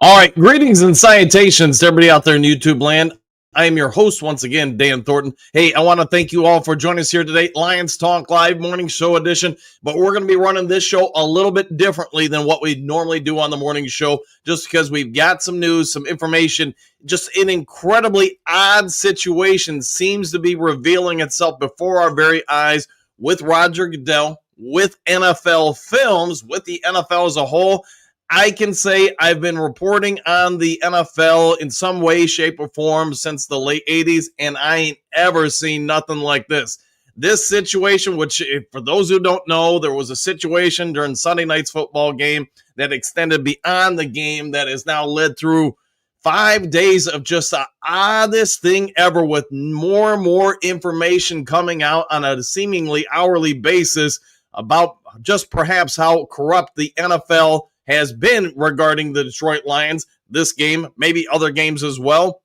All right, greetings and salutations to everybody out there in YouTube land. I am your host once again, Dan Thornton. Hey, I want to thank you all for joining us here today, Lions Talk Live Morning Show edition. But we're going to be running this show a little bit differently than what we normally do on the morning show, just because we've got some news, some information. Just an incredibly odd situation seems to be revealing itself before our very eyes with Roger Goodell, with NFL Films, with the NFL as a whole. I can say I've been reporting on the NFL in some way, shape, or form since the late 80s, and I ain't ever seen nothing like this. This situation, which for those who don't know, there was a situation during Sunday night's football game that extended beyond the game that has now led through 5 days of just the oddest thing ever, with more and more information coming out on a seemingly hourly basis about just perhaps how corrupt the NFL has been regarding the Detroit Lions, this game, maybe other games as well,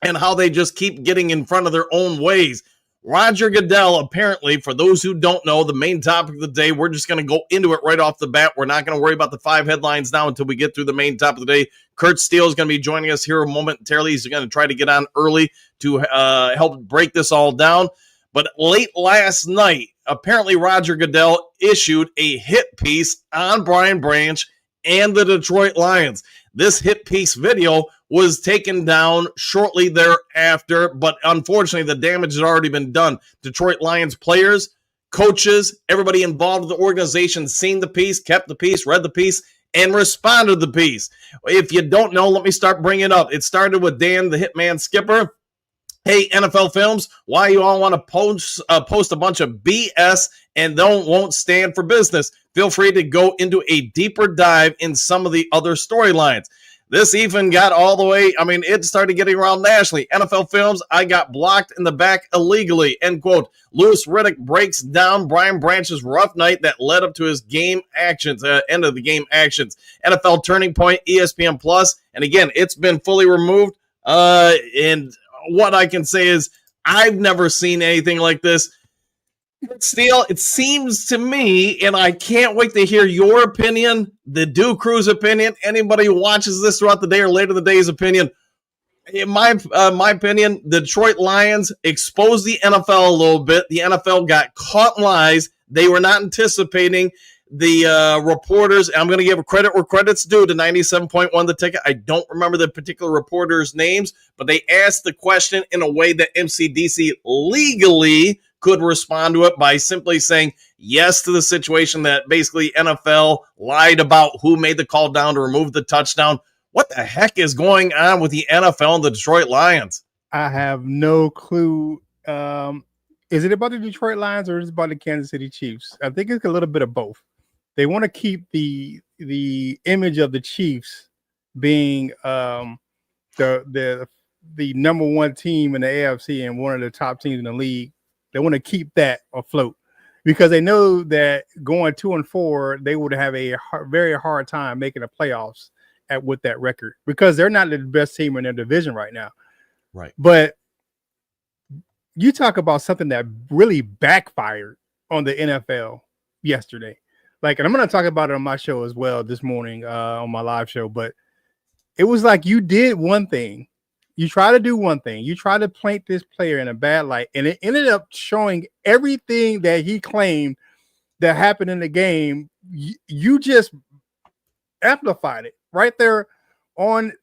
and how they just keep getting in front of their own ways. Roger Goodell, apparently, for those who don't know, the main topic of the day, we're just going to go into it right off the bat. We're not going to worry about the 5 headlines now until we get through the main topic of the day. Kurt Steele is going to be joining us here momentarily. He's going to try to get on early to help break this all down. But late last night, apparently Roger Goodell issued a hit piece on Brian Branch and the Detroit Lions. This hit piece video was taken down shortly thereafter, but unfortunately the damage had already been done. Detroit Lions players, coaches, everybody involved with the organization seen the piece, kept the piece, read the piece, and responded to the piece. If you don't know, let me start bringing it up. It started with Dan, the Hitman Skipper. Hey, NFL Films, why you all want to post a bunch of BS and won't stand for business? Feel free to go into a deeper dive in some of the other storylines. This even got all the way, it started getting around nationally. NFL Films, I got blocked in the back illegally, end quote. Louis Riddick breaks down Brian Branch's rough night that led up to his game actions, end of the game actions. NFL Turning Point, ESPN Plus, and again, it's been fully removed, and what I can say is I've never seen anything like this. Steele, it seems to me, and I can't wait to hear your opinion, the Dew Crew's opinion, anybody who watches this throughout the day or later the day's opinion. In my opinion, the Detroit Lions exposed the NFL a little bit. The NFL got caught in lies. They were not anticipating the reporters. I'm going to give credit where credit's due to 97.1 The Ticket. I don't remember the particular reporters' names, but they asked the question in a way that MCDC legally could respond to it by simply saying yes to the situation that basically NFL lied about who made the call down to remove the touchdown. What the heck is going on with the NFL and the Detroit Lions? I have no clue. Is it about the Detroit Lions or is it about the Kansas City Chiefs? I think it's a little bit of both. They want to keep the image of the Chiefs being the number one team in the AFC and one of the top teams in the league. They want to keep that afloat because they know that going 2-4, they would have a very hard time making the playoffs with that record because they're not the best team in their division right now. Right. But you talk about something that really backfired on the NFL yesterday. And I'm going to talk about it on my show as well this morning on my live show. But it was like you did one thing. You try to do one thing. You try to paint this player in a bad light. And it ended up showing everything that he claimed that happened in the game. You just amplified it right there on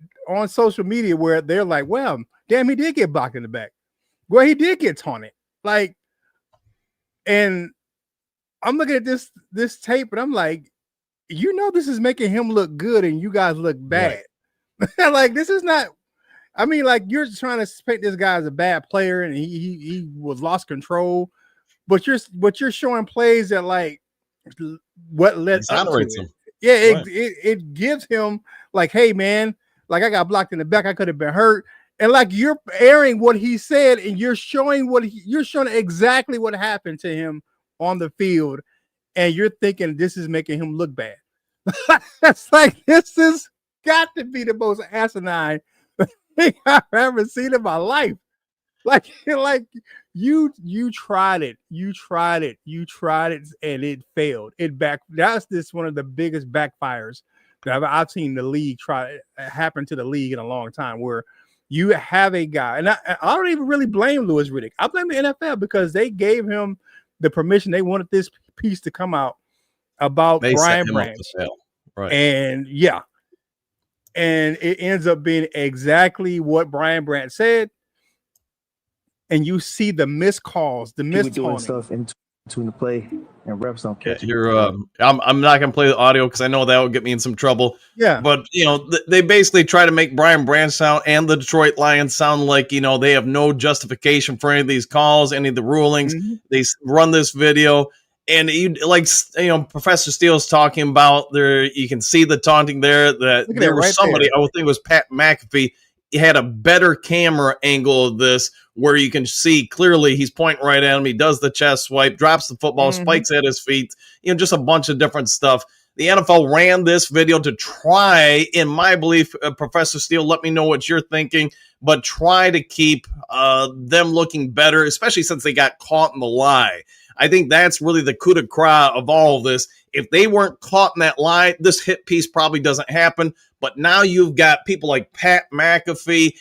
social media where they're like, well, damn, he did get blocked in the back. Well, he did get taunted. And I'm looking at this tape and I'm like, this is making him look good and you guys look bad. Right. This is not, you're trying to paint this guy as a bad player and he was lost control, but you're showing plays that what led up to it. Him. Yeah, right. It gives him hey man, I got blocked in the back, I could have been hurt. And you're airing what he said and you're showing exactly what happened to him on the field, and you're thinking this is making him look bad. It's this has got to be the most asinine thing I've ever seen in my life. You tried it, and it failed. That's one of the biggest backfires I've seen the league happen to the league in a long time where you have a guy, and I don't even really blame Louis Riddick. I blame the NFL because they gave him the permission. They wanted this piece to come out about Brian Branch. Right. And yeah. And it ends up being exactly what Brian Branch said. And you see the missed calls, the missed doing stuff in between the play, and reps don't catch it. I'm not gonna play the audio because I know that will get me in some trouble. Yeah, but they basically try to make Brian Branch sound and the Detroit Lions sound like they have no justification for any of these calls, any of the rulings. Mm-hmm. They run this video, and Professor Steele's talking about there. You can see the taunting there. That there was somebody. I would think it was Pat McAfee. He had a better camera angle of this where you can see clearly he's pointing right at him. He does the chest swipe, drops the football, spikes at his feet, just a bunch of different stuff. The NFL ran this video to try, in my belief, Professor Steele, let me know what you're thinking, but try to keep them looking better, especially since they got caught in the lie. I think that's really the coup de grace of all of this. If they weren't caught in that lie, this hit piece probably doesn't happen. But now you've got people like Pat McAfee,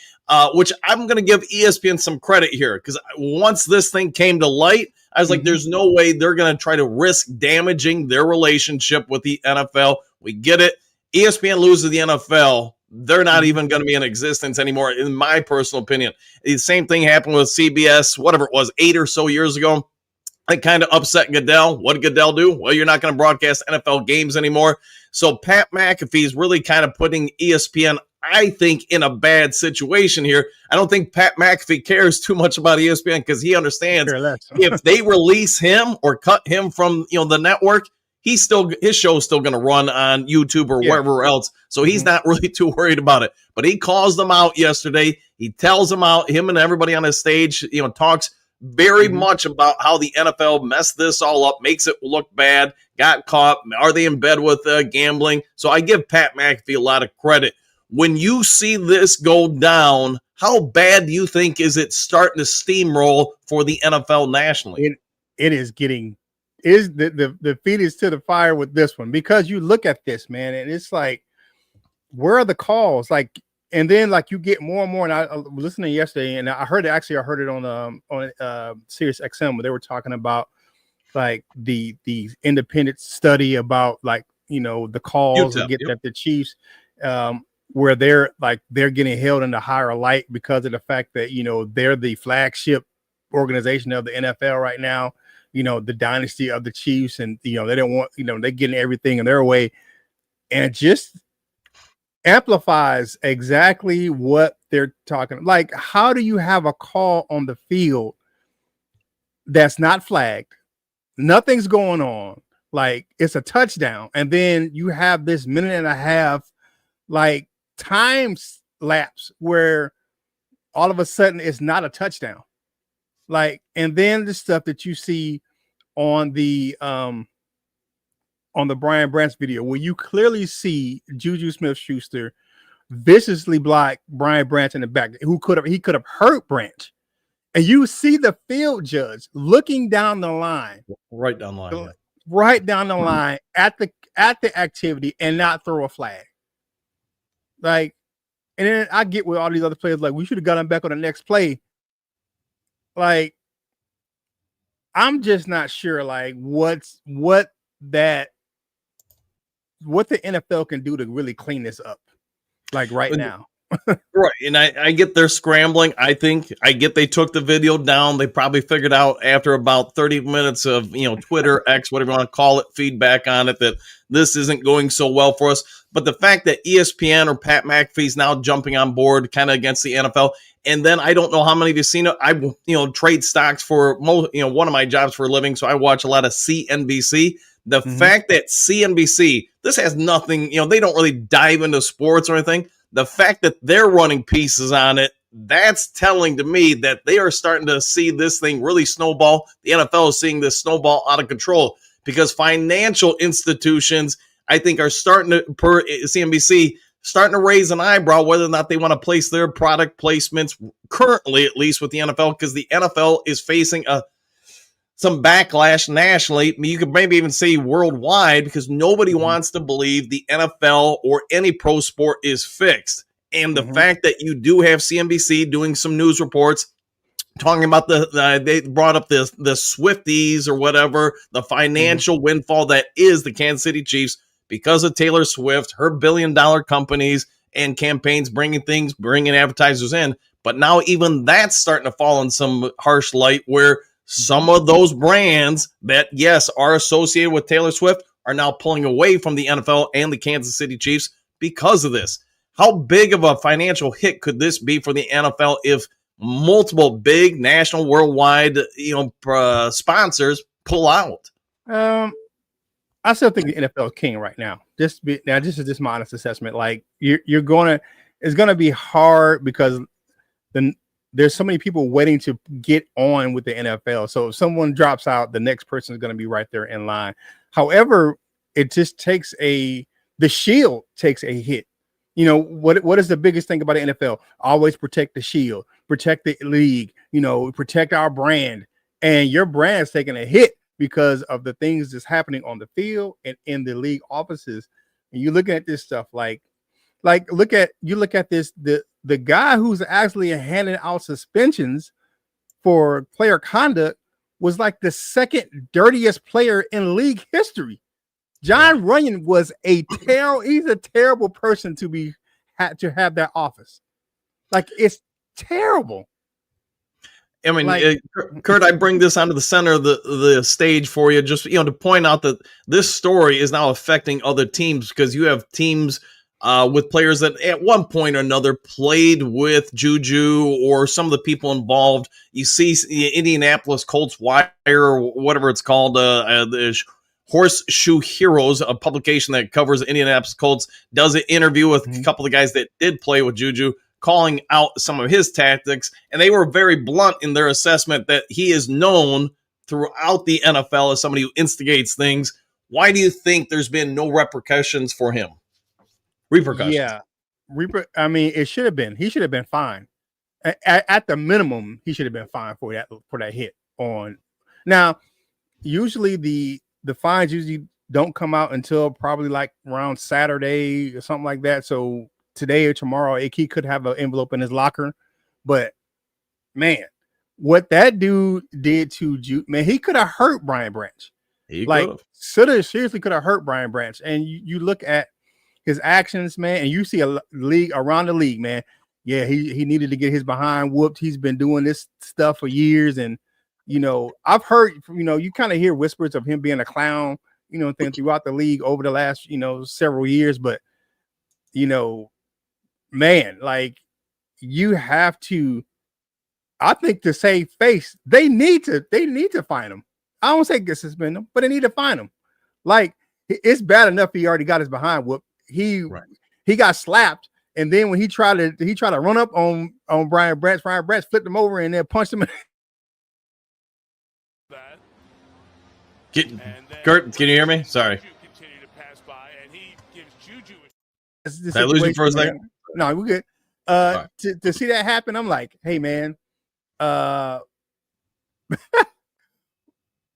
which I'm going to give ESPN some credit here because once this thing came to light, I was like, there's no way they're going to try to risk damaging their relationship with the NFL. We get it. ESPN loses the NFL. They're not even going to be in existence anymore, in my personal opinion. The same thing happened with CBS, whatever it was, 8 or so years ago. It kind of upset Goodell. What did Goodell do? Well, you're not going to broadcast NFL games anymore. So Pat McAfee is really kind of putting ESPN, I think, in a bad situation here. I don't think Pat McAfee cares too much about ESPN because he understands if they release him or cut him from the network, his show is still going to run on YouTube or wherever else. So he's not really too worried about it. But he calls them out yesterday. He tells them out. Him and everybody on his stage, talks very much about how the NFL messed this all up, makes it look bad, got caught. Are they in bed with gambling? So I give Pat McAfee a lot of credit. When you see this go down, how bad do you think is it starting to steamroll for the NFL nationally? It is getting the feet is to the fire with this one because you look at this, man, and it's like, where are the calls? Like, and then you get more and more. And I was listening yesterday, and I heard it on Sirius XM where they were talking about the independent study about the calls and get at the Chiefs, where they're getting held in a higher light because of the fact that they're the flagship organization of the NFL right now. The dynasty of the Chiefs, and they don't want they're getting everything in their way, and it just amplifies exactly what they're talking. Like, how do you have a call on the field that's not flagged? Nothing's going on. Like, it's a touchdown. And then you have this minute and a half, time lapse where all of a sudden it's not a touchdown. And then the stuff that you see on the Brian Branch video, where you clearly see Juju Smith-Schuster viciously block Brian Branch in the back, he could have hurt Branch, and you see the field judge looking down the line, right down the line at the activity, and not throw a flag. And then I get with all these other players, we should have got him back on the next play. I'm just not sure, what the NFL can do to really clean this up, right now. Right. And I get they're scrambling. I get they took the video down. They probably figured out after about 30 minutes of, Twitter, X, whatever you want to call it, feedback on it, that this isn't going so well for us. But the fact that ESPN or Pat McAfee's now jumping on board kind of against the NFL. And then I don't know how many of you seen it. I, trade stocks for most, one of my jobs for a living. So I watch a lot of CNBC. The fact that CNBC, this has nothing, they don't really dive into sports or anything. The fact that they're running pieces on it, that's telling to me that they are starting to see this thing really snowball. The NFL is seeing this snowball out of control because financial institutions, I think, are starting to, per CNBC, starting to raise an eyebrow whether or not they want to place their product placements currently, at least with the NFL, because the NFL is facing a some backlash nationally. You could maybe even say worldwide, because nobody wants to believe the NFL or any pro sport is fixed. And the fact that you do have CNBC doing some news reports talking about they brought up the Swifties or whatever, the financial windfall that is the Kansas City Chiefs because of Taylor Swift, her billion-dollar companies and campaigns bringing advertisers in. But now even that's starting to fall in some harsh light, where some of those brands that, yes, are associated with Taylor Swift are now pulling away from the NFL and the Kansas City Chiefs because of this. How big of a financial hit could this be for the NFL if multiple big national, worldwide, sponsors pull out? I still think the NFL is king right now. This is just my honest assessment. Like it's gonna be hard because there's so many people waiting to get on with the NFL. So if someone drops out, the next person is going to be right there in line. However, it just takes the shield takes a hit. What is the biggest thing about the NFL? Always protect the shield, protect the league, protect our brand. And your brand's taking a hit because of the things that's happening on the field and in the league offices. And you're looking at this stuff like look at this, the guy who's actually handing out suspensions for player conduct was like the second dirtiest player in league history. John Runyon was he's a terrible person to have that office. Like, it's terrible. I mean, Kurt, I bring this onto the center of the stage for you, just to point out that this story is now affecting other teams, because you have teams with players that at one point or another played with Juju or some of the people involved. You see the Indianapolis Colts Wire or whatever it's called, the Horseshoe Heroes, a publication that covers the Indianapolis Colts, does an interview with a couple of guys that did play with Juju, calling out some of his tactics. And they were very blunt in their assessment that he is known throughout the NFL as somebody who instigates things. Why do you think there's been no repercussions for him? Repercussions. Yeah. I mean, it should have been. He should have been fined. At the minimum, he should have been fined for that hit on. Now, usually the fines usually don't come out until probably like around Saturday or something like that. So today or tomorrow, he could have an envelope in his locker. But man, what that dude did to man, he could have hurt Brian Branch. He seriously could have hurt Brian Branch. And you look at his actions, man, and you see a league around the league, man. Yeah, he needed to get his behind whooped. He's been doing this stuff for years, and I've heard, you kind of hear whispers of him being a clown, thing throughout the league over the last, several years. But, man, like, you have to, I think, to save face, they need to fine him. I don't say get suspend him, but they need to fine him. Like, it's bad enough he already got his behind whooped. He got slapped, and then when he tried to run up on Brian Branch flipped him over and then punched him. Kurt, can you hear me? Sorry. Did I lose you for a second? No, we're good. Right. To see that happen, I'm like, hey man,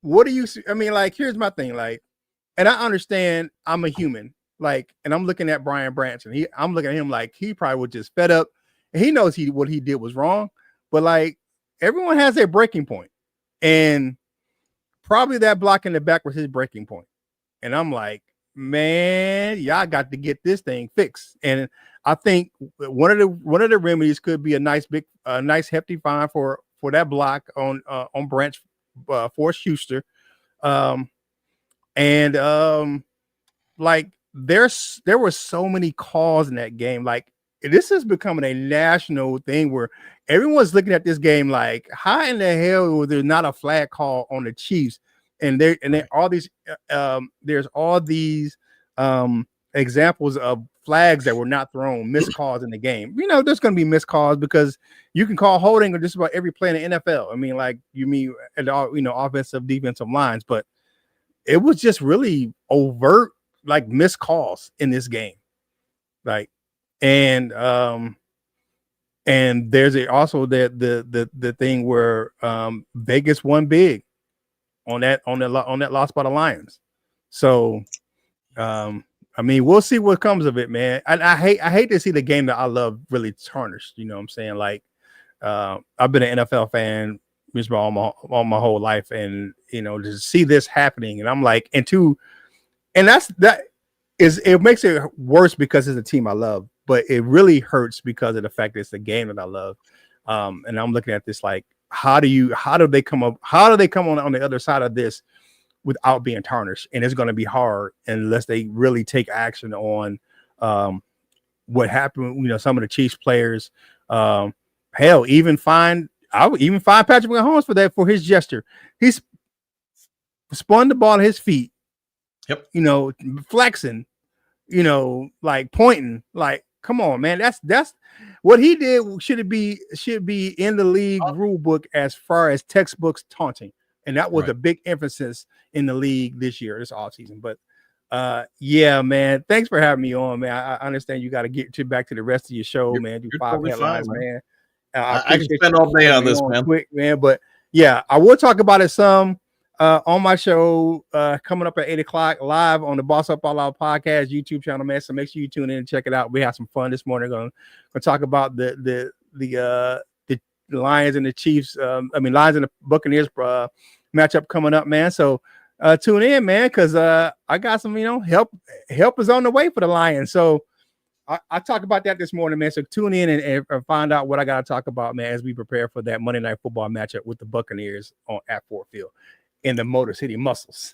what do you see? I mean, like, here's my thing, like, and I understand I'm a human, like, and I'm looking at Brian Branch, and I'm looking at him like he probably was just fed up, and he knows what he did was wrong, but like, everyone has their breaking point, and probably that block in the back was his breaking point. And I'm like, man, y'all got to get this thing fixed. And I think one of the remedies could be a nice hefty fine for that block on Branch for Schuster. Like, there were so many calls in that game. Like, this is becoming a national thing where everyone's looking at this game like, how in the hell was there not a flag call on the Chiefs? And there all these there's all these examples of flags that were not thrown, missed calls in the game. There's going to be missed calls because you can call holding on just about every play in the NFL. I mean, like, you mean at all, offensive, defensive lines, but it was just really overt, like, missed calls in this game. Like, and there's also the thing where Vegas won big. on that loss by the Lions. So, I mean, we'll see what comes of it, man. And I hate to see the game that I love really tarnished. You know what I'm saying? Like, I've been an NFL fan all my whole life, and to see this happening, and I'm like, it makes it worse because it's a team I love, but it really hurts because of the fact that it's a game that I love. And I'm looking at this like, how do they come on the other side of this without being tarnished? And it's going to be hard unless they really take action on what happened. Some of the Chiefs players, I would even find Patrick Mahomes for his gesture. He's spun the ball at his feet. Yep. Flexing, like pointing, like, come on, man. That's what he did. Should be in the league rule book as far as textbooks taunting. And that was a big emphasis in the league this offseason. But yeah, man, thanks for having me on, man. I understand you got to get back to the rest of your show, man. Do 5 totally headlines, man. I can spend all day on this, man. Quick, man. But yeah, I will talk about it some on my show coming up at 8:00 live on the Boss Up All Out podcast YouTube channel, man. So make sure you tune in and check it out. We have some fun this morning. Going to talk about the Lions and the Chiefs. Lions and the Buccaneers matchup coming up, man. So tune in, man, because I got some, help is on the way for the Lions. So I talked about that this morning, man. So tune in and find out what I got to talk about, man, as we prepare for that Monday Night Football matchup with the Buccaneers at Ford Field in the Motor City Muscles.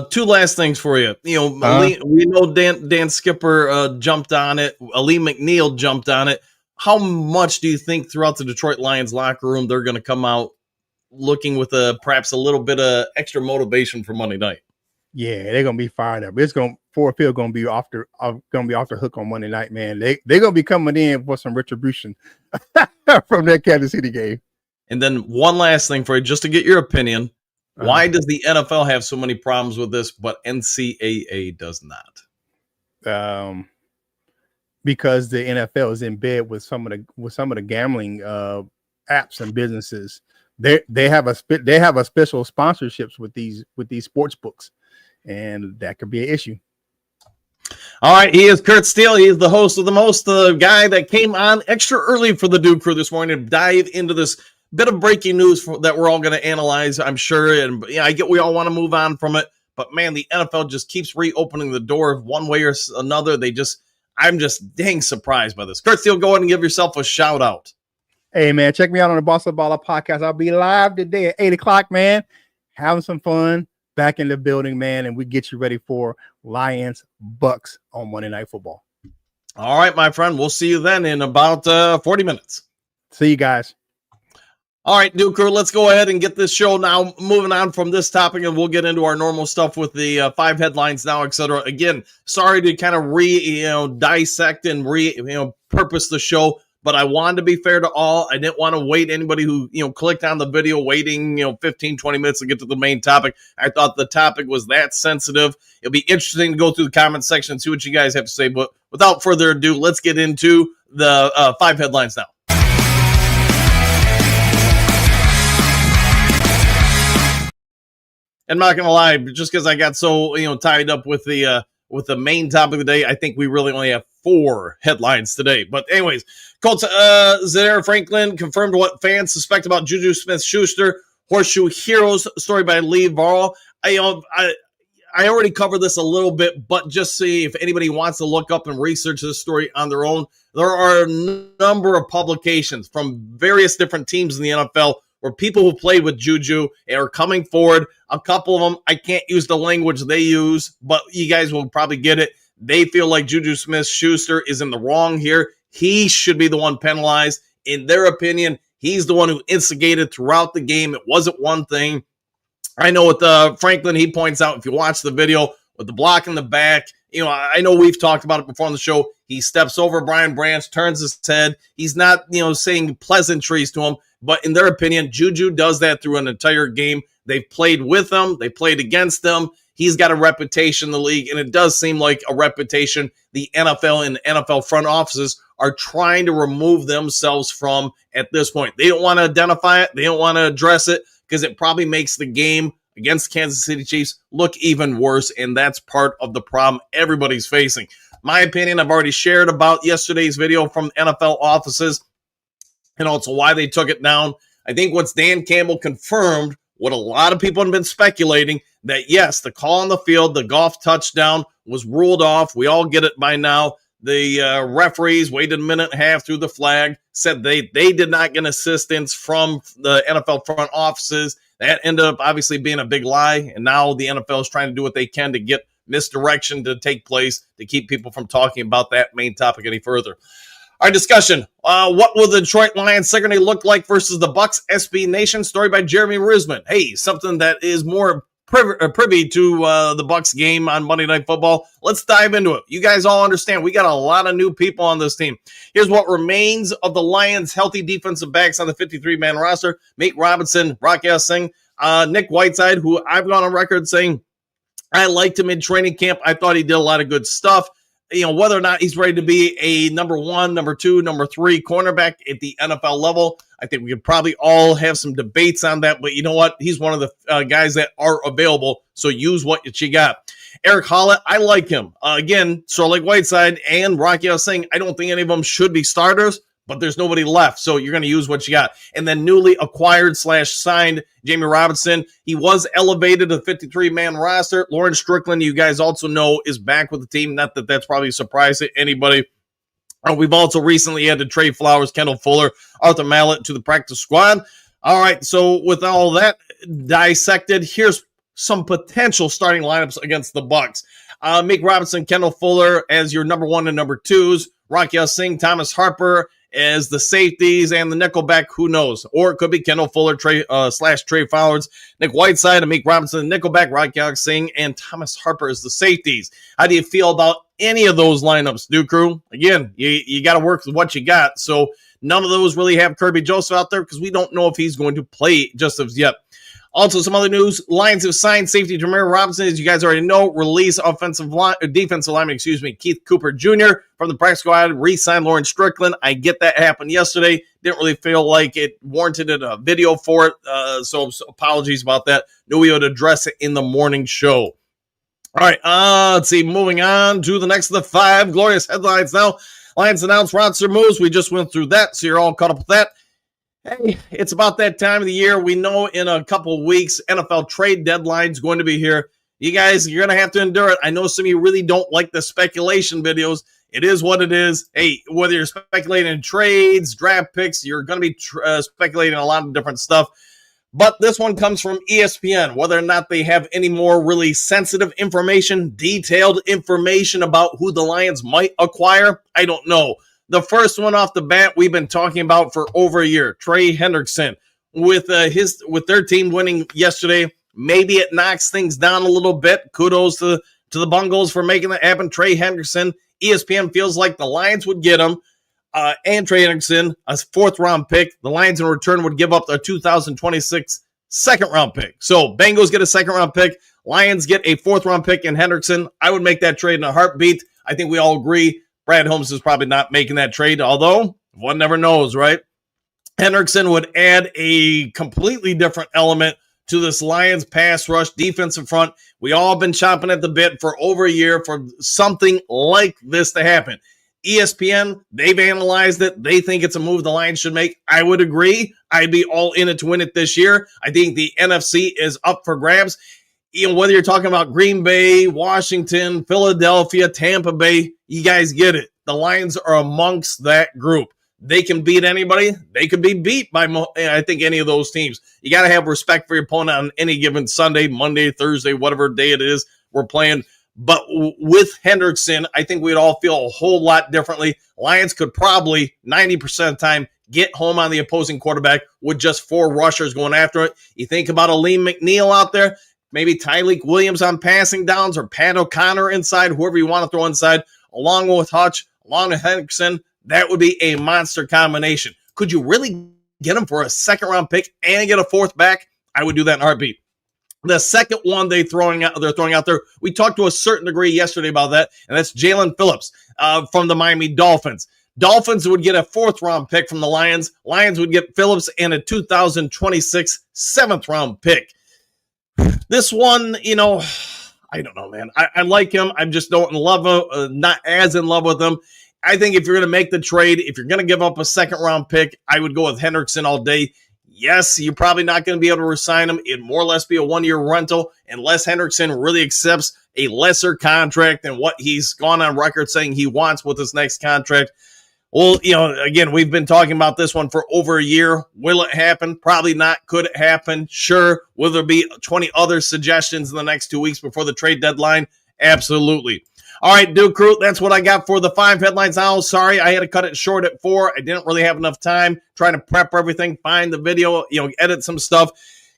2 last things for you. We know Dan Skipper jumped on it. Ali McNeil jumped on it. How much do you think throughout the Detroit Lions locker room they're going to come out looking with perhaps a little bit of extra motivation for Monday night? Yeah, they're gonna be fired up. Ford Field gonna be off the hook on Monday night, man. They're gonna be coming in for some retribution from that Kansas City game. And then one last thing for you, just to get your opinion. Why does the NFL have so many problems with this, but NCAA does not? Because the NFL is in bed with some of the gambling apps and businesses. They have a special sponsorships with these sports books, and that could be an issue. All right, he is Kurt Steele. He is the host of The Most, the guy that came on extra early for the Dude Crew this morning to dive into this bit of breaking news that we're all going to analyze, I'm sure. And I get we all want to move on from it, but man, the NFL just keeps reopening the door one way or another. I'm just dang surprised by this. Kurt Steele, go ahead and give yourself a shout out. Hey, man, check me out on the Boss Up Baller podcast. I'll be live today at 8:00, man. Having some fun back in the building, man, and we get you ready for Lions Bucks on Monday Night Football. All right, my friend. We'll see you then in about 40 minutes. See you guys. All right, Duke Crew, let's go ahead and get this show now moving on from this topic, and we'll get into our normal stuff with the 5 headlines now, etc. Again, sorry to kind of dissect and purpose the show, but I wanted to be fair to all. I didn't want to wait anybody who, clicked on the video waiting, 15, 20 minutes to get to the main topic. I thought the topic was that sensitive. It'll be interesting to go through the comment section and see what you guys have to say. But without further ado, let's get into the 5 headlines now. I'm not gonna lie, just because I got so tied up with the main topic of the day, I think we really only have 4 headlines today. But anyways, Colts Zaire Franklin confirmed what fans suspect about Juju Smith-Schuster. Horseshoe Heroes story by Lee Varl. I already covered this a little bit, but just see if anybody wants to look up and research this story on their own. There are a number of publications from various different teams in the NFL where people who played with Juju are coming forward. A couple of them, I can't use the language they use, but you guys will probably get it. They feel like Juju Smith-Schuster is in the wrong here. He should be the one penalized. In their opinion, he's the one who instigated throughout the game. It wasn't one thing. I know with Franklin, he points out, if you watch the video, with the block in the back, I know we've talked about it before on the show. He steps over Brian Branch, turns his head. He's not, saying pleasantries to him. But in their opinion, Juju does that through an entire game. They've played with him. They played against him. He's got a reputation in the league, and it does seem like a reputation the NFL and NFL front offices are trying to remove themselves from at this point. They don't want to identify it. They don't want to address it because it probably makes the game against Kansas City Chiefs look even worse, and that's part of the problem everybody's facing. My opinion, I've already shared about yesterday's video from NFL offices and also why they took it down. I think once Dan Campbell confirmed what a lot of people have been speculating, that yes, the call on the field, the Goff touchdown was ruled off. We all get it by now. The referees waited a minute and a half through the flag, said they did not get assistance from the NFL front offices. That ended up obviously being a big lie, and now the NFL is trying to do what they can to get misdirection to take place to keep people from talking about that main topic any further. Our discussion, what will the Detroit Lions secondary look like versus the Bucs? SB Nation, story by Jeremy Risman. Hey, something that is more privy to the Bucs game on Monday Night Football. Let's dive into it. You guys all understand we got a lot of new people on this team. Here's what remains of the Lions' healthy defensive backs on the 53-man roster. Nate Robinson, Raquel Singh, Nick Whiteside, who I've gone on record saying I liked him in training camp. I thought he did a lot of good stuff. You know, whether or not he's ready to be a number 1, number 2, number 3 cornerback at the NFL level, I think we could probably all have some debates on that. But you know what? He's one of the guys that are available, so use what you got. Eric Hollett, I like him. Again, sort of like Whiteside and Raquel Singh, I don't think any of them should be starters, but there's nobody left, so you're going to use what you got. And then newly acquired / signed Jamie Robinson. He was elevated to the 53-man roster. Lauren Strickland, you guys also know, is back with the team. Not that that's probably a surprise to anybody. We've also recently added Trey Flowers, Kendall Fuller, Arthur Mallett to the practice squad. All right, so with all that dissected, here's some potential starting lineups against the Bucs. Mick Robinson, Kendall Fuller as your number 1 and number 2s. Raquel Singh, Thomas Harper as the safeties, and the nickelback, who knows? Or it could be Kendall Fuller / Trey Flowers, Nick Whiteside, and Mick Robinson, the nickelback, Raquel Singh, and Thomas Harper as the safeties. How do you feel about any of those lineups, New Crew? Again, you got to work with what you got. So none of those really have Kirby Joseph out there because we don't know if he's going to play just as yet. Also, some other news. Lions have signed safety Jameer Robinson, as you guys already know. Release defensive lineman, Keith Cooper Jr. from the practice squad. Re-signed Lauren Strickland. I get that happened yesterday. Didn't really feel like it warranted a video for it, so apologies about that. Knew we would address it in the morning show. All right, let's see. Moving on to the next of the 5 glorious headlines now. Lions announced roster moves. We just went through that, so you're all caught up with that. Hey, it's about that time of the year. We know in a couple of weeks, NFL trade deadline is going to be here. You guys, you're going to have to endure it. I know some of you really don't like the speculation videos. It is what it is. Hey, whether you're speculating in trades, draft picks, you're going to be speculating a lot of different stuff. But this one comes from ESPN. Whether or not they have any more really sensitive information, detailed information about who the Lions might acquire, I don't know. The first one off the bat, we've been talking about for over a year. Trey Hendrickson, with their team winning yesterday, maybe it knocks things down a little bit. Kudos to the Bungles for making that happen. Trey Hendrickson, ESPN feels like the Lions would get him, and Trey Hendrickson, a 4th-round pick. The Lions in return would give up a 2026 second-round pick. So Bengals get a second-round pick. Lions get a 4th-round pick in Hendrickson. I would make that trade in a heartbeat. I think we all agree. Brad Holmes is probably not making that trade, although one never knows, right? Hendrickson would add a completely different element to this Lions pass rush defensive front. We all been chomping at the bit for over a year for something like this to happen. ESPN, they've analyzed it. They think it's a move the Lions should make. I would agree. I'd be all in it to win it this year. I think the NFC is up for grabs. You know, whether you're talking about Green Bay, Washington, Philadelphia, Tampa Bay, you guys get it. The Lions are amongst that group. They can beat anybody. They could be beat by, I think, any of those teams. You got to have respect for your opponent on any given Sunday, Monday, Thursday, whatever day it is we're playing. But with Hendrickson, I think we'd all feel a whole lot differently. Lions could probably, 90% of the time, get home on the opposing quarterback with just 4 rushers going after it. You think about Aleem McNeil out there, maybe Tyleek Williams on passing downs, or Pat O'Connor inside, whoever you want to throw inside, along with Hutch, along with Hendrickson. That would be a monster combination. Could you really get him for a 2nd-round pick and get a 4th back? I would do that in a heartbeat. The second one they're throwing out there, we talked to a certain degree yesterday about that, and that's Jalen Phillips from the Miami Dolphins. Dolphins would get a 4th-round pick from the Lions. Lions would get Phillips and a 2026 7th-round pick. This one, I don't know, man. I like him. I'm just not as in love with him. I think if you're going to make the trade, if you're going to give up a 2nd-round pick, I would go with Hendrickson all day. Yes, you're probably not going to be able to resign him. It'd more or less be a 1-year rental unless Hendrickson really accepts a lesser contract than what he's gone on record saying he wants with his next contract. Well, again, we've been talking about this one for over a year. Will it happen? Probably not. Could it happen? Sure. Will there be 20 other suggestions in the next 2 weeks before the trade deadline? Absolutely. All right, Duke Crew, that's what I got for the 5 headlines now. Sorry, I had to cut it short at 4. I didn't really have enough time trying to prep everything, find the video, edit some stuff.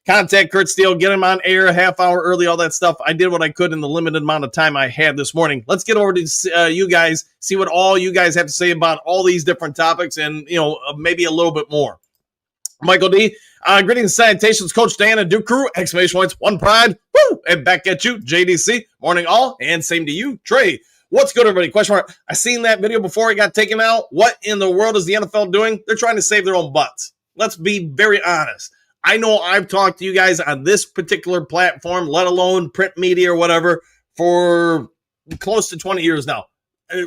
Contact Kurt Steele, get him on air a half hour early, all that stuff. I did what I could in the limited amount of time I had this morning. Let's get over to you guys, see what all you guys have to say about all these different topics and, maybe a little bit more. Michael D., greetings, salutations, Coach Dan and Duke Crew, exclamation points, one pride, woo, and back at you, JDC, morning all, and same to you, Trey. What's good, everybody? Question mark. I seen that video before it got taken out. What in the world is the NFL doing? They're trying to save their own butts. Let's be very honest. I know I've talked to you guys on this particular platform, let alone print media or whatever, for close to 20 years now.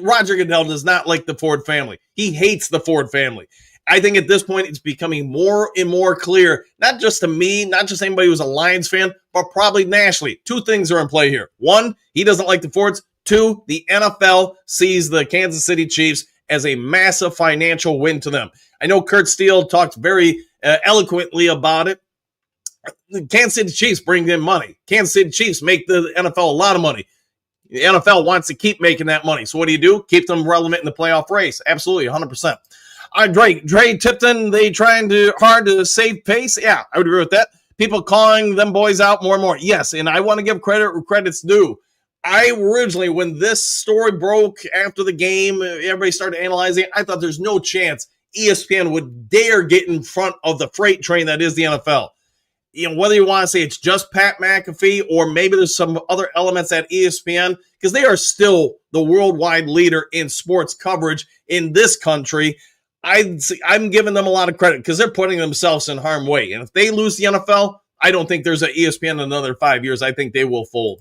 Roger Goodell does not like the Ford family. He hates the Ford family. I think at this point, it's becoming more and more clear, not just to me, not just anybody who's a Lions fan, but probably nationally. 2 things are in play here. 1, he doesn't like the Fords. 2, the NFL sees the Kansas City Chiefs as a massive financial win to them. I know Kurt Steele talked very eloquently about it. The Kansas City Chiefs bring in money. Kansas City Chiefs make the NFL a lot of money. The NFL wants to keep making that money. So what do? Keep them relevant in the playoff race. Absolutely, 100%. All right, Dre Tipton, they trying hard to save pace? Yeah, I would agree with that. People calling them boys out more and more. Yes, and I want to give credit where credit's due. I originally, when this story broke after the game, everybody started analyzing it, I thought there's no chance ESPN would dare get in front of the freight train that is the NFL. Whether you want to say it's just Pat McAfee or maybe there's some other elements at ESPN, because they are still the worldwide leader in sports coverage in this country. I'm giving them a lot of credit because they're putting themselves in harm's way. And if they lose the NFL, I don't think there's an ESPN in another 5 years. I think they will fold.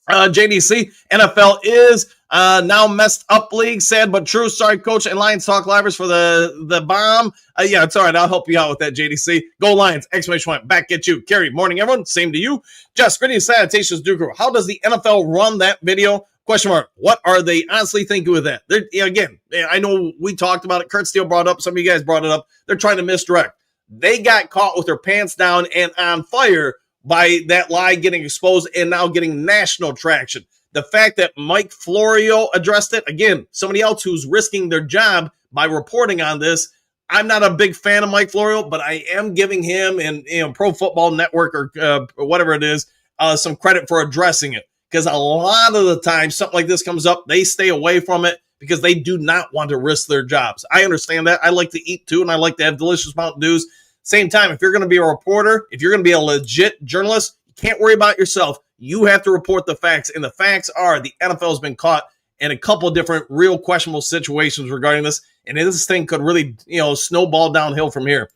JDC, NFL is now messed up league. Sad but true. Sorry, Coach and Lions Talk Livers for the bomb. Yeah, it's all right. I'll help you out with that, JDC. Go Lions! Exclamation point. Back at you. Kerry, morning, everyone. Same to you. Just greetings, salutations, Duke. How does the NFL run that video? Question mark. What are they honestly thinking with that? Again, I know we talked about it. Kurt Steele brought it up. Some of you guys brought it up. They're trying to misdirect. They got caught with their pants down and on fire by that lie getting exposed and now getting national traction. The fact that Mike Florio addressed it, again, somebody else who's risking their job by reporting on this. I'm not a big fan of Mike Florio, but I am giving him and Pro Football Network or whatever it is some credit for addressing it. Because a lot of the time, something like this comes up, they stay away from it because they do not want to risk their jobs. I understand that. I like to eat too, and I like to have delicious Mountain Dews. Same time, if you're going to be a reporter, if you're going to be a legit journalist, you can't worry about yourself. You have to report the facts, and the facts are the NFL has been caught in a couple of different real questionable situations regarding this, and this thing could really, snowball downhill from here.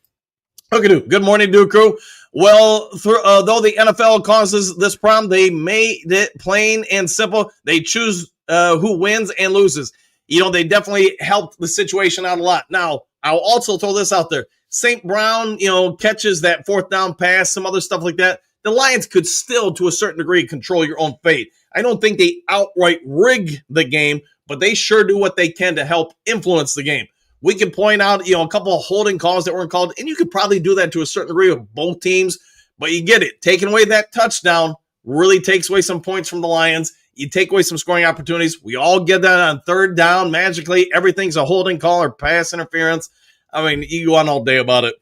Okay, good morning, Duke Crew. Well, though the NFL causes this problem, they made it plain and simple. They choose who wins and loses. They definitely helped the situation out a lot. Now, I'll also throw this out there. St. Brown, catches that 4th down pass, some other stuff like that. The Lions could still, to a certain degree, control your own fate. I don't think they outright rig the game, but they sure do what they can to help influence the game. We can point out, a couple of holding calls that weren't called, and you could probably do that to a certain degree with both teams, but you get it. Taking away that touchdown really takes away some points from the Lions. You take away some scoring opportunities. We all get that on 3rd down. Magically, everything's a holding call or pass interference. I mean, you go on all day about it.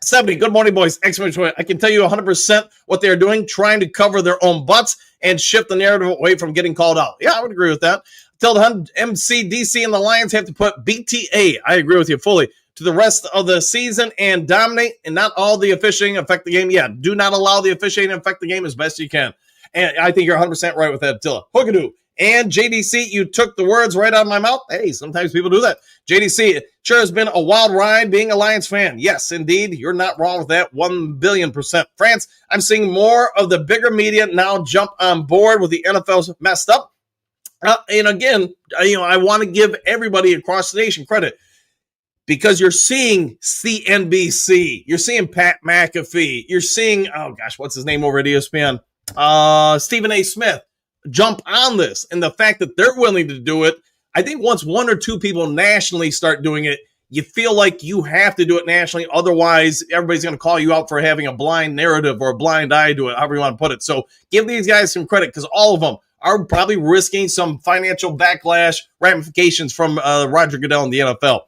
70, good morning, boys. Excellent. I can tell you 100% what they're doing, trying to cover their own butts and shift the narrative away from getting called out. Yeah, I would agree with that. Tell the MCDC and the Lions have to put BTA, I agree with you fully, to the rest of the season and dominate, and not all the officiating affect the game. Yeah, do not allow the officiating to affect the game as best you can. And I think you're 100% right with that, Attila. Hookadoo. And JDC, you took the words right out of my mouth. Hey, sometimes people do that. JDC, it sure has been a wild ride being a Lions fan. Yes, indeed. You're not wrong with that. 1,000,000,000%. France, I'm seeing more of the bigger media now jump on board with the NFL's messed up. And again, I want to give everybody across the nation credit because you're seeing CNBC. You're seeing Pat McAfee. You're seeing, oh gosh, what's his name over at ESPN? Stephen A. Smith. Jump on this, and the fact that they're willing to do it, I think once one or two people nationally start doing it, you feel like you have to do it nationally. Otherwise, everybody's going to call you out for having a blind narrative or a blind eye to it, however you want to put it. So give these guys some credit because all of them are probably risking some financial backlash ramifications from Roger Goodell in the NFL.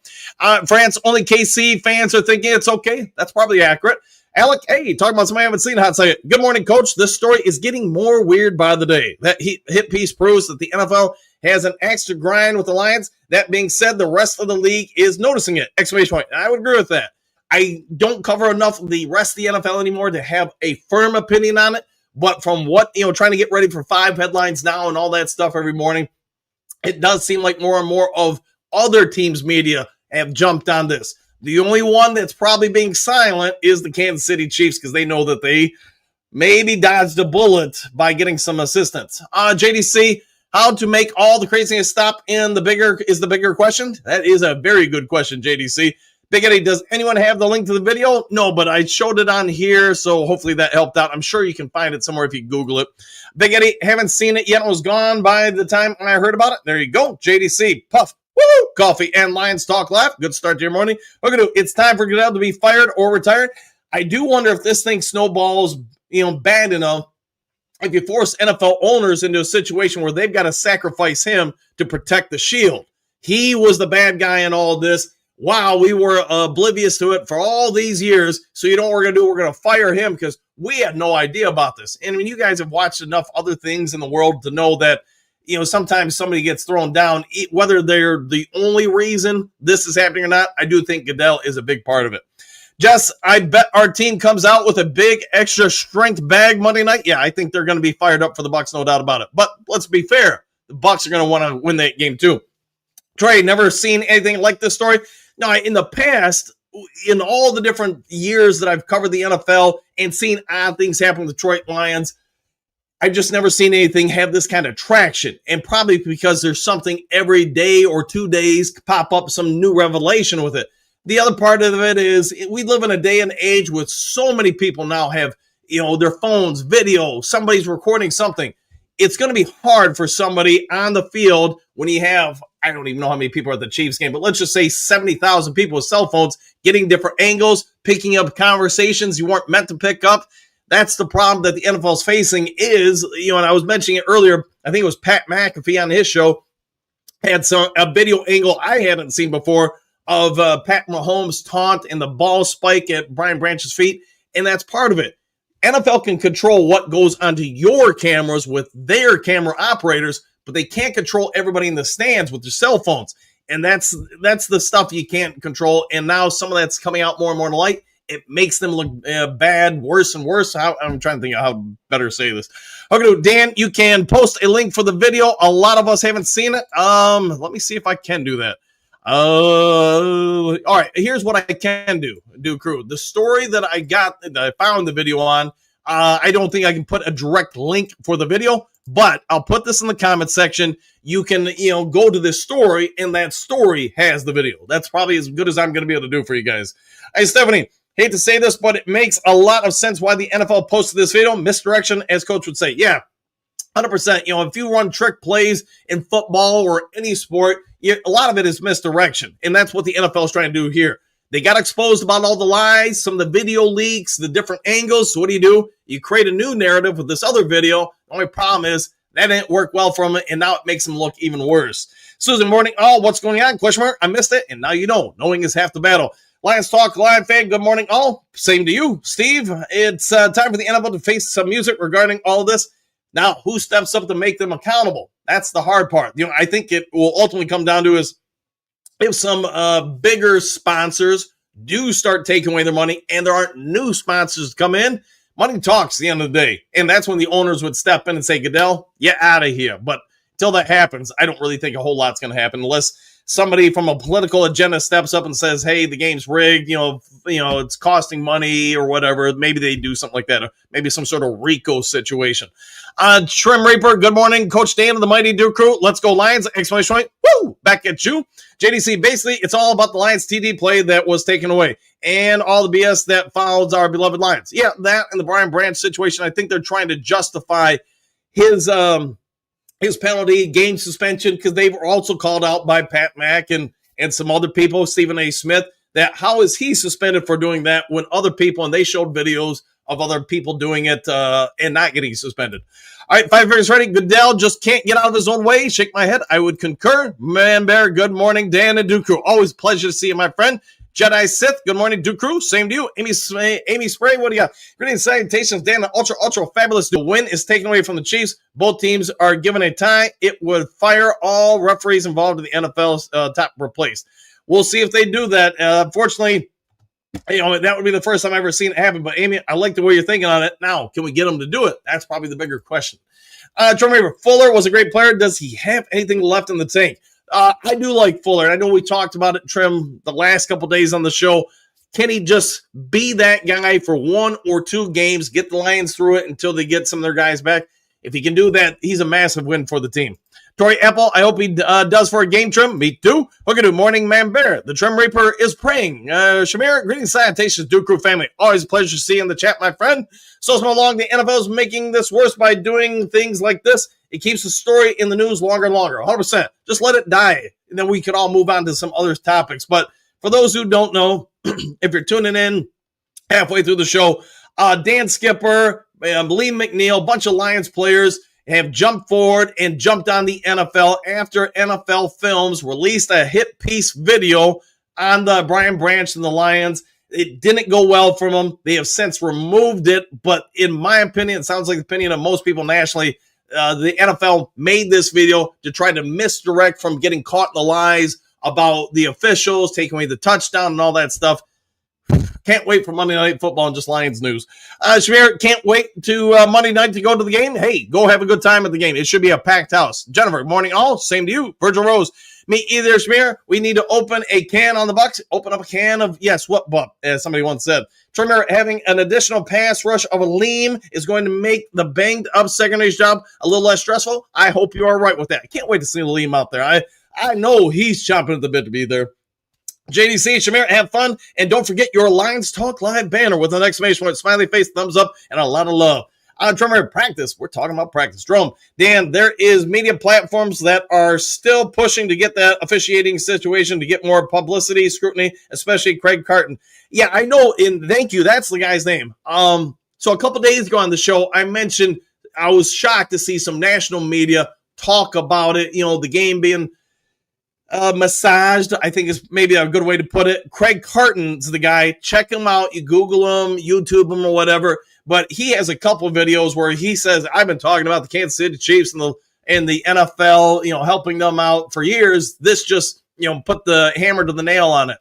France, only KC fans are thinking it's okay. That's probably accurate. Alec, hey, talking about somebody I haven't seen. Hot say, good morning, coach. This story is getting more weird by the day. That hit piece proves that the NFL has an extra grind with the Lions. That being said, the rest of the league is noticing it. Exclamation point. I would agree with that. I don't cover enough of the rest of the NFL anymore to have a firm opinion on it. But from what, trying to get ready for 5 headlines now and all that stuff every morning, it does seem like more and more of other teams' media have jumped on this. The only one that's probably being silent is the Kansas City Chiefs because they know that they maybe dodged a bullet by getting some assistance. JDC, how to make all the craziness stop in the bigger question? That is a very good question, JDC. Big Eddie, does anyone have the link to the video? No, but I showed it on here, so hopefully that helped out. I'm sure you can find it somewhere if you Google it. Big Eddie, haven't seen it yet. It was gone by the time I heard about it. There you go. JDC, puff. Woo! Coffee and Lions Talk Live. Good start to your morning. It's time for Goodell to be fired or retired. I do wonder if this thing snowballs, bad enough. If you force NFL owners into a situation where they've got to sacrifice him to protect the shield. He was the bad guy in all this. Wow, we were oblivious to it for all these years. So you know what we're going to do? We're going to fire him because we had no idea about this. And I mean, you guys have watched enough other things in the world to know that sometimes somebody gets thrown down, whether they're the only reason this is happening or not. I do think Goodell is a big part of it. Jess, I bet our team comes out with a big extra strength bag Monday night. Yeah, I think they're going to be fired up for the Bucs, no doubt about it. But let's be fair. The Bucs are going to want to win that game too. Trey, never seen anything like this story. No, in the past, in all the different years that I've covered the NFL and seen odd things happen with the Detroit Lions, I've just never seen anything have this kind of traction, and probably because there's something every day or 2 days pop up, some new revelation with it. The other part of it is we live in a day and age with so many people now have, their phones, video, somebody's recording something. It's going to be hard for somebody on the field when you have, I don't even know how many people are at the Chiefs game, but let's just say 70,000 people with cell phones getting different angles, picking up conversations you weren't meant to pick up. That's the problem that the NFL is facing is, and I was mentioning it earlier, I think it was Pat McAfee on his show, had a video angle I hadn't seen before of Pat Mahomes' taunt and the ball spike at Brian Branch's feet, and that's part of it. NFL can control what goes onto your cameras with their camera operators, but they can't control everybody in the stands with their cell phones, and that's the stuff you can't control, and now some of that's coming out more and more to light. It makes them look bad, worse and worse. I'm trying to think of how better to say this. Okay, Dan, you can post a link for the video. A lot of us haven't seen it. Let me see if I can do that. All right, here's what I can do, crew. The story that I found the video on, I don't think I can put a direct link for the video, but I'll put this in the comment section. You can, go to this story, and that story has the video. That's probably as good as I'm going to be able to do for you guys. Hey, Stephanie. Hate to say this, but it makes a lot of sense why the NFL posted this video. Misdirection, as coach would say. Yeah, 100%. If you run trick plays in football or any sport, a lot of it is misdirection. And that's what the NFL is trying to do here. They got exposed about all the lies, some of the video leaks, the different angles. So what do? You create a new narrative with this other video. The only problem is that didn't work well for them, and now it makes them look even worse. Susan Morning, what's going on? Question mark. I missed it, and now you know. Knowing is half the battle. Lions Talk Live fan, good morning all. Same to you, Steve. It's time for the NFL to face some music regarding all this. Now, who steps up to make them accountable? That's the hard part. I think it will ultimately come down to is if some bigger sponsors do start taking away their money and there aren't new sponsors to come in, money talks at the end of the day. And that's when the owners would step in and say, Goodell, you're out of here. But Till that happens, I don't really think a whole lot's going to happen unless somebody from a political agenda steps up and says, hey, the game's rigged, it's costing money or whatever. Maybe they do something like that, or maybe some sort of RICO situation. Trim Reaper, good morning. Coach Dan of the Mighty Duke Crew. Let's go Lions! Exclamation point. Woo! Back at you. JDC, basically, it's all about the Lions TD play that was taken away and all the BS that follows our beloved Lions. Yeah, that and the Brian Branch situation, I think they're trying to justify his penalty, game suspension, because they were also called out by Pat Mack and some other people, Stephen A. Smith, that how is he suspended for doing that when other people, and they showed videos of other people doing it and not getting suspended. All right, 5 fingers ready. Goodell just can't get out of his own way. Shake my head. I would concur. Man Bear, good morning. Dan and Duke Crew. Always a pleasure to see you, my friend. Jedi Sith, good morning, Duke Crew. Same to you. Amy Spray, what do you got? Greetings, salutations, Dan. The ultra fabulous. The win is taken away from the Chiefs. Both teams are given a tie. It would fire all referees involved in the NFL's top replaced. We'll see if they do that. Unfortunately, that would be the first time I've ever seen it happen. But, Amy, I like the way you're thinking on it. Now, can we get them to do it? That's probably the bigger question. Trevor Fuller was a great player. Does he have anything left in the tank? I do like Fuller. I know we talked about it, Trim, the last couple days on the show. Can he just be that guy for 1 or 2 games, get the Lions through it until they get some of their guys back? If he can do that, he's a massive win for the team. Tori Apple, I hope he does for a game, Trim. Me too. Look at Morning Man Bear. The Trim Reaper is praying. Shamir, greetings, salutations, Duke Crew family. Always a pleasure to see you in the chat, my friend. So along, the NFL is making this worse by doing things like this. It keeps the story in the news longer and longer. 100%. Just let it die, and then we can all move on to some other topics. But for those who don't know, if you're tuning in halfway through the show, Dan Skipper, Lee McNeil, a bunch of Lions players have jumped forward and jumped on the NFL after NFL Films released a hit piece video on the Brian Branch and the Lions. It didn't go well for them. They have since removed it, but in my opinion, it sounds like the opinion of most people nationally, the NFL made this video to try to misdirect from getting caught in the lies about the officials, taking away the touchdown and all that stuff. Can't wait for Monday Night Football and just Lions news. Shamir, can't wait to Monday night to go to the game. Hey, go have a good time at the game. It should be a packed house. Jennifer, morning all. Same to you. Virgil Rose, me either, Shamir. We need to open a can on the Bucks. Open up a can of, yes, what, Bup, as somebody once said. Trimmer, having an additional pass rush of a Liam is going to make the banged-up secondary's job a little less stressful. I hope you are right with that. I can't wait to see Liam out there. I know he's chomping at the bit to be there. JDC, Shamir, have fun, and don't forget your Lions Talk Live banner with an exclamation point, smiley face, thumbs up, and a lot of love. Drummer, practice. We're talking about practice. Drum, Dan, there is media platforms that are still pushing to get that officiating situation to get more publicity, scrutiny, especially Craig Carton. Yeah, I know, and thank you. That's the guy's name. So a couple days ago on the show, I mentioned I was shocked to see some national media talk about it, the game being massaged, I think is maybe a good way to put it. Craig Carton's the guy. Check him out. You Google him, YouTube him, or whatever. But he has a couple of videos where he says, I've been talking about the Kansas City Chiefs and the NFL, helping them out for years. This just, put the hammer to the nail on it.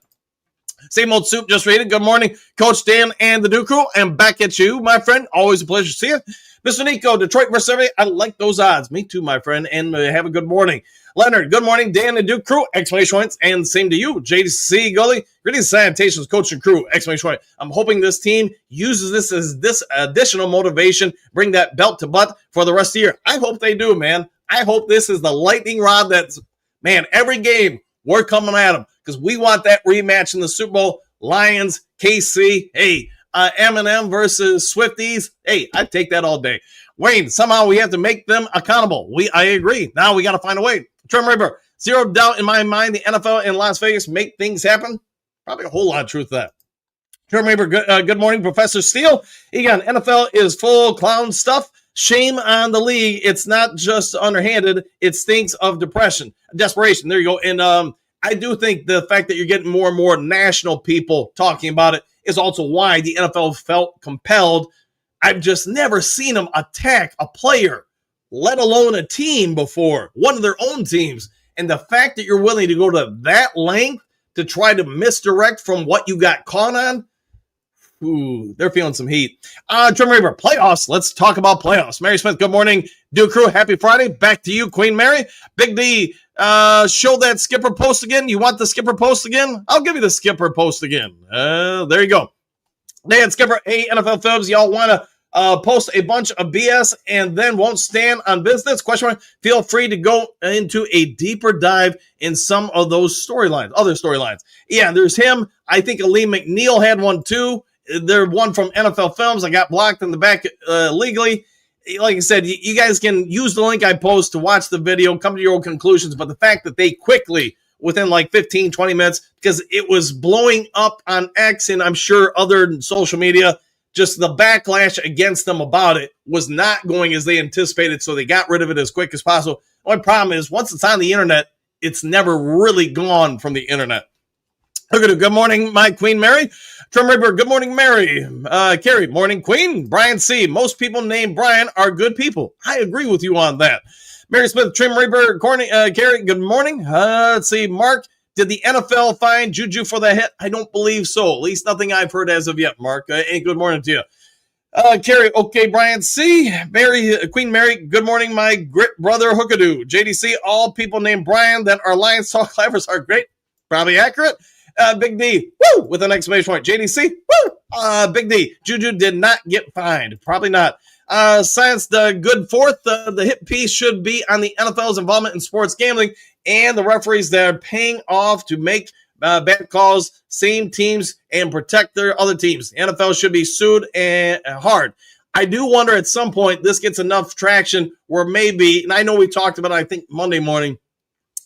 Same old soup, just read it. Good morning, Coach Dan and the Duke Crew. And back at you, my friend. Always a pleasure to see you. Mr. Nico, Detroit versus everybody. I like those odds. Me too, my friend. And have a good morning. Leonard, good morning. Dan and Duke Crew, exclamation points. And same to you, JC Gully. Greetings, salutations, coach and crew, exclamation point. I'm hoping this team uses this as this additional motivation, bring that belt to butt for the rest of the year. I hope they do, man. I hope this is the lightning rod that's, man, every game we're coming at them because we want that rematch in the Super Bowl. Lions, KC, hey, M&M versus Swifties. Hey, I'd take that all day. Wayne, somehow we have to make them accountable. I agree. Now we got to find a way. Trim River, zero doubt in my mind the NFL in Las Vegas make things happen. Probably a whole lot of truth to that. Trim River, good morning, Professor Steele. Again, NFL is full clown stuff. Shame on the league. It's not just underhanded. It stinks of desperation. There you go. And I do think the fact that you're getting more and more national people talking about it is also why the NFL felt compelled. I've just never seen them attack a player, let alone a team before, one of their own teams. And the fact that you're willing to go to that length to try to misdirect from what you got caught on, Ooh, they're feeling some heat. Trim Reaper, playoffs. Let's talk about playoffs. Mary Smith, good morning. Duke Crew, happy Friday. Back to you, Queen Mary. Big D, show that skipper post again. You want the skipper post again? I'll give you the skipper post again. There you go. Dan Skipper, hey, NFL Films, y'all want to post a bunch of BS and then won't stand on business? Question mark. Feel free to go into a deeper dive in some of those storylines, other storylines. Yeah, there's him. I think Lee McNeil had one too. There's one from NFL Films. I got blocked in the back legally. Like I said, you guys can use the link I post to watch the video, come to your own conclusions. But the fact that they quickly, within like 15, 20 minutes, because it was blowing up on X and I'm sure other social media, just the backlash against them about it was not going as they anticipated, so they got rid of it as quick as possible. The only problem is once it's on the internet, it's never really gone from the internet. Good morning, my Queen Mary. Trim Reaper, good morning, Mary. Carrie, morning, Queen. Brian C., most people named Brian are good people. I agree with you on that. Mary Smith, Trim Reaper, Carrie, good morning. Let's see, Mark, did the NFL fine Juju for the hit? I don't believe so. At least nothing I've heard as of yet, Mark. And good morning to you. Carrie, okay, Brian C. Mary, Queen Mary, good morning, my grit brother Hookadoo. JDC, all people named Brian that are Lions Talk Livers are great. Probably accurate. Big D, woo, with an exclamation point. JDC, woo. Big D, Juju did not get fined. Probably not. Science, the good fourth, the hit piece should be on the NFL's involvement in sports gambling and the referees that are paying off to make bad calls, same teams, and protect their other teams. The NFL should be sued and hard. I do wonder at some point this gets enough traction where maybe, and I know we talked about it, I think Monday morning,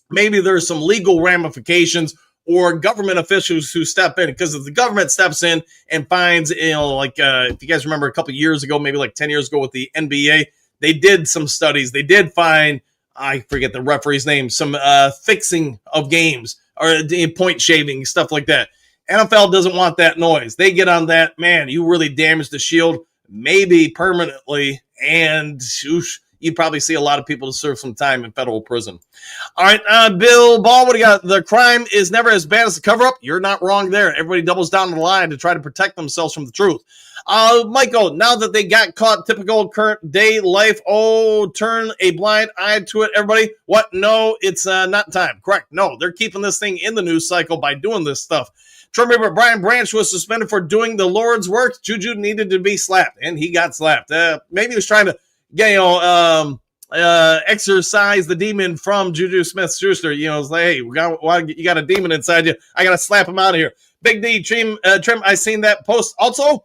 maybe there's some legal ramifications or government officials who step in, because if the government steps in and finds, like if you guys remember a couple of years ago, maybe like 10 years ago with the NBA, they did some studies. They did find, I forget the referee's name, some fixing of games or point shaving, stuff like that. NFL doesn't want that noise. They get on that, man, you really damaged the shield, maybe permanently, and you'd probably see a lot of people to serve some time in federal prison. All right, Bill Ball, what do you got? The crime is never as bad as the cover-up. You're not wrong there. Everybody doubles down the line to try to protect themselves from the truth. Michael, now that they got caught, typical current day life, turn a blind eye to it, everybody. What? No, it's not time. Correct. No, they're keeping this thing in the news cycle by doing this stuff. Remember, Brian Branch was suspended for doing the Lord's work. Juju needed to be slapped, and he got slapped. Maybe he was trying to exorcise the demon from Juju Smith-Schuster. It's like, hey, you got a demon inside you. I got to slap him out of here. Big D, Trim, I seen that post also.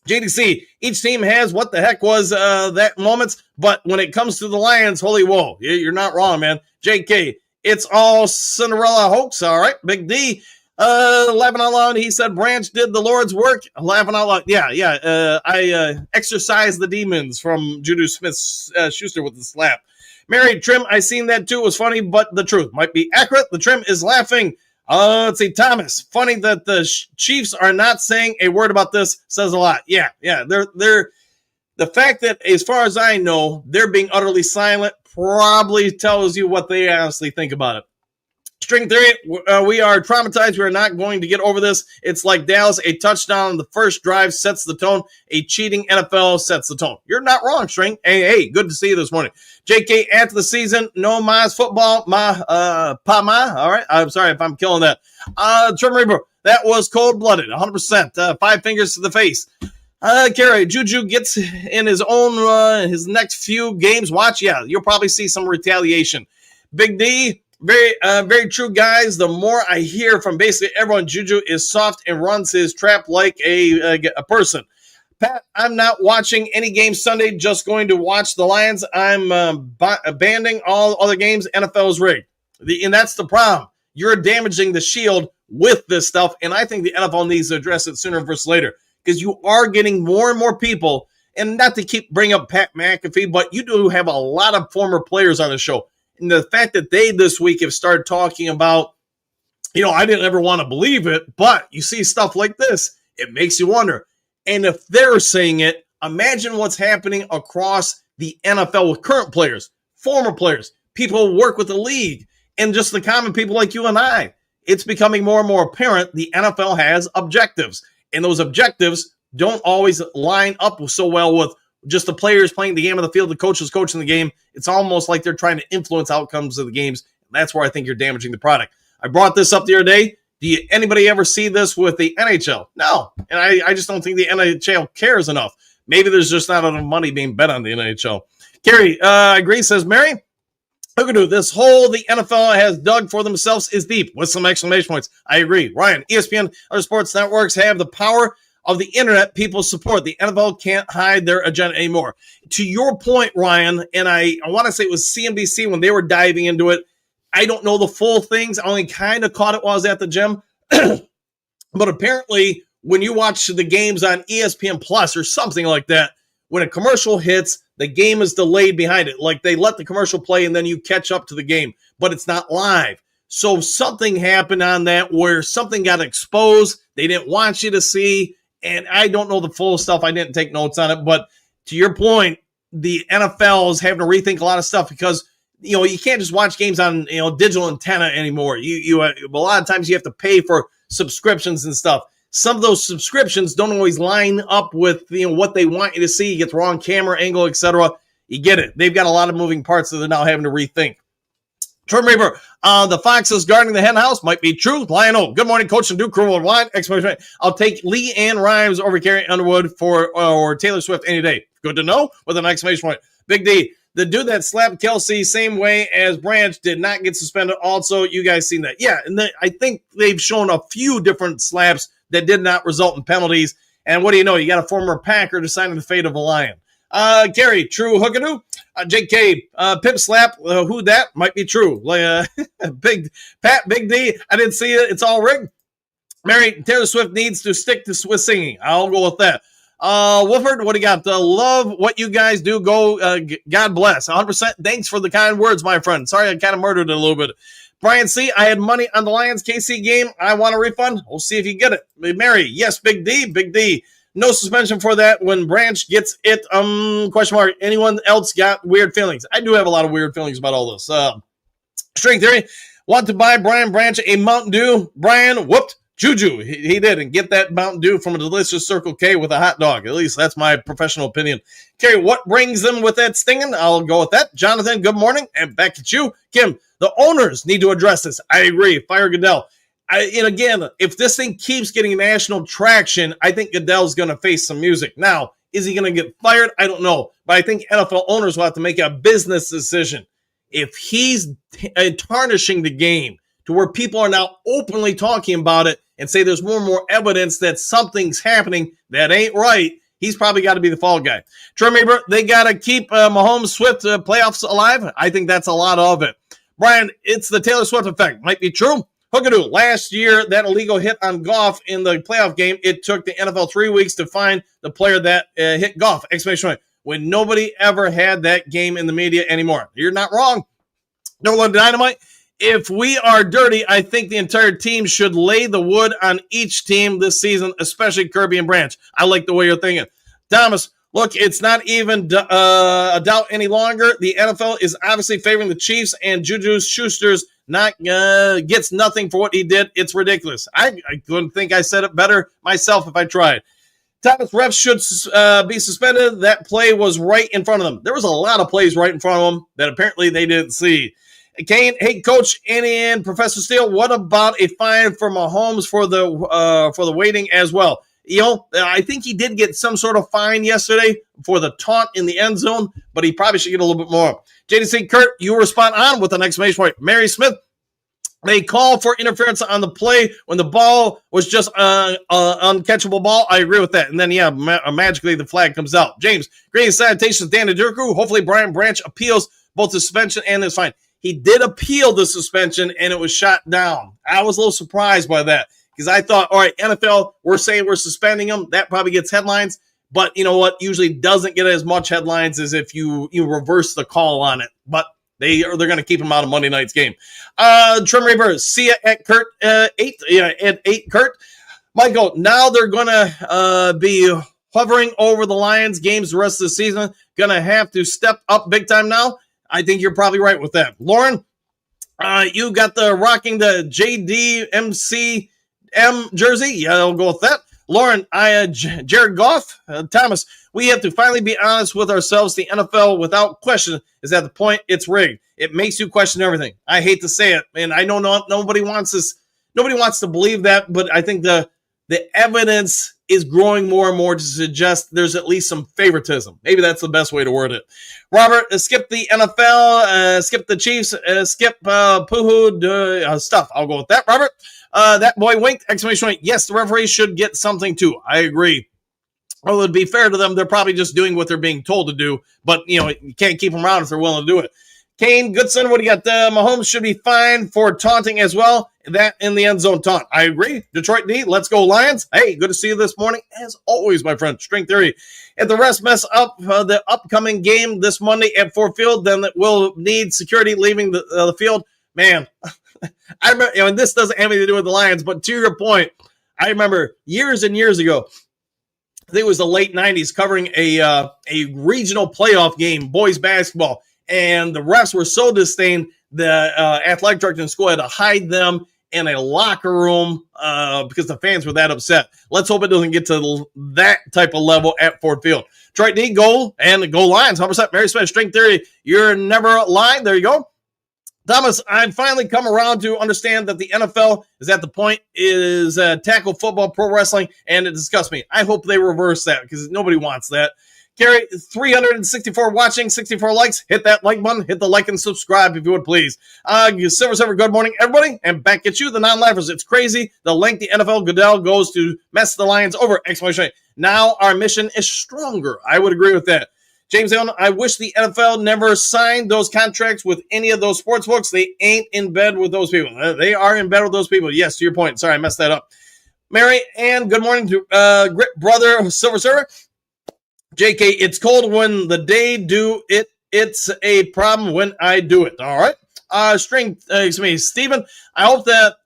JDC, each team has what the heck was that moments, but when it comes to the Lions, holy whoa, you're not wrong, man. JK, it's all Cinderella hoax, all right. Big D, laughing out loud, he said Branch did the Lord's work. Laughing out loud, yeah. I exorcised the demons from Juju Smith-Schuster with the slap. Mary, Trim, I seen that too. It was funny, but the truth might be accurate. The Trim is laughing. Let's see, Thomas. Funny that the Chiefs are not saying a word about this says a lot. Yeah. They're the fact that, as far as I know, they're being utterly silent probably tells you what they honestly think about it. String theory, we are traumatized. We are not going to get over this. It's like Dallas, a touchdown on the first drive sets the tone. A cheating NFL sets the tone. You're not wrong, String. Hey, good to see you this morning. JK, after the season, no Ma's football. Pa Ma. All right. I'm sorry if I'm killing that. Trim Reaper, that was cold-blooded, 100%. 5 fingers to the face. Carrie, Juju gets in his own, his next few games. Watch, yeah, you'll probably see some retaliation. Big D, very true, guys. The more I hear from basically everyone, Juju is soft and runs his trap like a person. Pat, I'm not watching any games Sunday, just going to watch the Lions. I'm banning all other games. NFL's rigged. And that's the problem. You're damaging the shield with this stuff, and I think the NFL needs to address it sooner versus later, because you are getting more and more people, and not to bring up Pat McAfee, but you do have a lot of former players on the show. And the fact that they this week have started talking about, I didn't ever want to believe it, but you see stuff like this, it makes you wonder. And if they're saying it, imagine what's happening across the NFL with current players, former players, people who work with the league, and just the common people like you and I. It's becoming more and more apparent the NFL has objectives. And those objectives don't always line up so well with just the players playing the game of the field, the coaches coaching the game. It's almost like they're trying to influence outcomes of the games. That's where I think you're damaging the product. I brought this up the other day. Anybody ever see this with the NHL? No. And I just don't think the NHL cares enough. Maybe there's just not enough money being bet on the NHL. Kerry, agree, says Mary. Look at this hole the NFL has dug for themselves is deep with some exclamation points. I agree. Ryan, ESPN, other sports networks have the power of the internet people support. The NFL can't hide their agenda anymore. To your point, Ryan, and I want to say it was CNBC when they were diving into it. I don't know the full things. I only kind of caught it while I was at the gym. But apparently, when you watch the games on ESPN Plus or something like that, when a commercial hits, the game is delayed behind it. Like they let the commercial play and then you catch up to the game, but it's not live. So something happened on that where something got exposed. They didn't want you to see. And I don't know the full stuff. I didn't take notes on it. But to your point, the NFL is having to rethink a lot of stuff because, you can't just watch games on, digital antenna anymore. A lot of times you have to pay for subscriptions and stuff. Some of those subscriptions don't always line up with, what they want you to see. You get the wrong camera angle, etc. You get it. They've got a lot of moving parts that they're now having to rethink. Trim Reaper, the foxes guarding the hen house might be true. Lionel, good morning, Coach and Duke Crew Worldwide. Exclamation! I'll take Lee Ann Rhymes over Carrie Underwood or Taylor Swift any day. Good to know with an exclamation point. Big D, the dude that slapped Kelsey same way as Branch did not get suspended. Also, you guys seen that? Yeah, and I think they've shown a few different slaps that did not result in penalties. And what do you know? You got a former Packer deciding the fate of a Lion. Gary, true hookadoo. JK, pip slap. Who that? Might be true. Big Pat, Big D. I didn't see it. It's all rigged. Mary, Taylor Swift needs to stick to Swiss singing. I'll go with that. Wolford, what do you got? Love what you guys do. Go. God bless. 100%. Thanks for the kind words, my friend. Sorry, I kind of murdered it a little bit. Brian C., I had money on the Lions KC game. I want a refund. We'll see if you get it. Mary, yes, Big D. Big D. No suspension for that when Branch gets it. Question mark. Anyone else got weird feelings? I do have a lot of weird feelings about all this. String theory. Want to buy Brian Branch a Mountain Dew. Brian whooped Juju. He did. And get that Mountain Dew from a delicious Circle K with a hot dog. At least that's my professional opinion. Kerry, what brings them with that stinging? I'll go with that. Jonathan, good morning. And back at you. Kim, the owners need to address this. I agree. Fire Goodell. And again, if this thing keeps getting national traction, I think Goodell's going to face some music. Now, is he going to get fired? I don't know. But I think NFL owners will have to make a business decision. If he's tarnishing the game to where people are now openly talking about it and say there's more and more evidence that something's happening that ain't right, he's probably got to be the fall guy. Trim Reaper, they got to keep Mahomes Swift playoffs alive. I think that's a lot of it. Brian, it's the Taylor Swift effect. Might be true. Hookadoo, last year, that illegal hit on Goff in the playoff game, it took the NFL 3 weeks to find the player that hit Goff. Exclamation point. When nobody ever had that game in the media anymore. You're not wrong. Nolan Dynamite, if we are dirty, I think the entire team should lay the wood on each team this season, especially Kirby and Branch. I like the way you're thinking. Thomas, look, it's not even a doubt any longer. The NFL is obviously favoring the Chiefs, and Juju Schuster's gets nothing for what he did. It's ridiculous. I couldn't think I said it better myself if I tried. Thomas, refs should be suspended. That play was right in front of them. There was a lot of plays right in front of them that apparently they didn't see. Kane, hey, Coach, and Professor Steele, what about a fine for Mahomes for the waiting as well? I think he did get some sort of fine yesterday for the taunt in the end zone, but he probably should get a little bit more. JDC Kurt, you were spot on with an exclamation point. Mary Smith, they call for interference on the play when the ball was just uncatchable ball. I agree with that. And then, magically the flag comes out. James, great salutations, Dan Durku. Hopefully Brian Branch appeals both the suspension and this fine. He did appeal the suspension, and it was shot down. I was a little surprised by that because I thought, all right, NFL, we're saying we're suspending him. That probably gets headlines. But you know what? Usually doesn't get as much headlines as if you reverse the call on it. But they're going to keep him out of Monday night's game. Trim Reaper, see ya at Kurt 8. Yeah, at 8, Kurt. Michael, now they're going to be hovering over the Lions games the rest of the season. Going to have to step up big time now. I think you're probably right with that. Lauren, you got the rocking the JDMCM jersey. Yeah, I'll go with that. Lauren, Jared Goff, Thomas, we have to finally be honest with ourselves. The NFL, without question, is at the point it's rigged. It makes you question everything. I hate to say it, and I know nobody wants this. Nobody wants to believe that, but I think the evidence is growing more and more to suggest there's at least some favoritism. Maybe that's the best way to word it. Robert, skip the NFL, skip the Chiefs, skip Puhu stuff. I'll go with that, Robert. That boy winked, exclamation point. Yes, the referees should get something too. I agree. Well, it would be fair to them. They're probably just doing what they're being told to do, but you can't keep them around if they're willing to do it. Kane Goodson, what do you got? Mahomes should be fined for taunting as well. That in the end zone taunt. I agree. Detroit D, let's go Lions. Hey, good to see you this morning. As always, my friend, String Theory. If the refs mess up the upcoming game this Monday at Ford Field, then it will need security leaving the field. Man, I remember, and this doesn't have anything to do with the Lions, but to your point, I remember years and years ago, I think it was the late 90s, covering a regional playoff game, boys basketball, and the refs were so disdained, the athletic director in the school had to hide them in a locker room because the fans were that upset. Let's hope it doesn't get to that type of level at Ford Field. Detroit D, goal, and go Lions. 100% Mary Smith, String Theory. You're never lying. There you go. Thomas, I've finally come around to understand that the NFL is at the point is tackle football, pro wrestling, and it disgusts me. I hope they reverse that because nobody wants that. Gary, 364 watching, 64 likes. Hit that like button. Hit the like and subscribe if you would, please. Silver, good morning, everybody. And back at you, the non-lifers. It's crazy. The length the NFL Goodell goes to mess the Lions over. Exclamation. Now our mission is stronger. I would agree with that. James Allen, I wish the NFL never signed those contracts with any of those sports books. They ain't in bed with those people. They are in bed with those people. Yes, to your point. Sorry, I messed that up. Mary Ann, good morning to Grit Brother Silver Server. JK, it's cold when the day do it. It's a problem when I do it. All right. Stephen, I hope that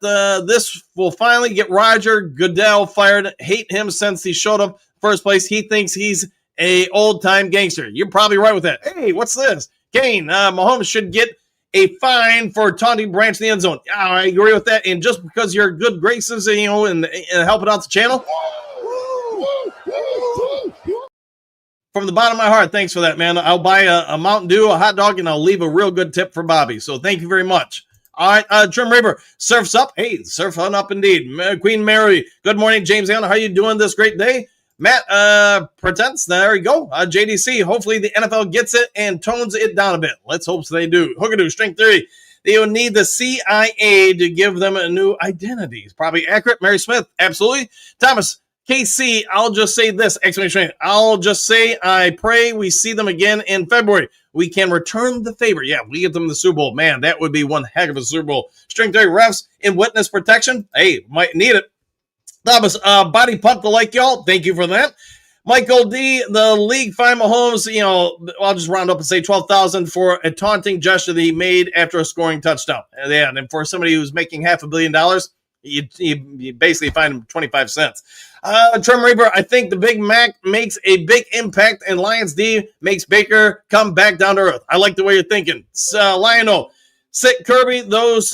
this will finally get Roger Goodell fired. Hate him since he showed up first place. He thinks he's a old-time gangster. You're probably right with that. Hey, what's this? Kane, Mahomes should get a fine for taunting Branch in the end zone. I agree with that. And just because you're good graces, and helping out the channel, from the bottom of my heart, thanks for that, man. I'll buy a Mountain Dew, a hot dog, and I'll leave a real good tip for Bobby. So thank you very much. All right, Trim Reaper, surf's up. Hey, surf on up indeed. Queen Mary, good morning. James Allen, how are you doing this great day? Matt Pretends, there you go. JDC, hopefully the NFL gets it and tones it down a bit. Let's hope they do. Hookadoo, Strength Theory. They will need the CIA to give them a new identity. It's probably accurate. Mary Smith, absolutely. Thomas, KC, I'll just say this, exclamation. I'll just say I pray we see them again in February. We can return the favor. Yeah, we get them the Super Bowl. Man, that would be one heck of a Super Bowl. String Theory refs in witness protection. Hey, might need it. Thomas, body pump to like y'all. Thank you for that. Michael D, the league fined Mahomes, I'll just round up and say 12,000 for a taunting gesture that he made after a scoring touchdown. Yeah, and for somebody who's making $500 million, you basically find him 25 cents. Trim Reaper, I think the Big Mac makes a big impact, and Lions D makes Baker come back down to earth. I like the way you're thinking. Lionel, Sit Kirby, those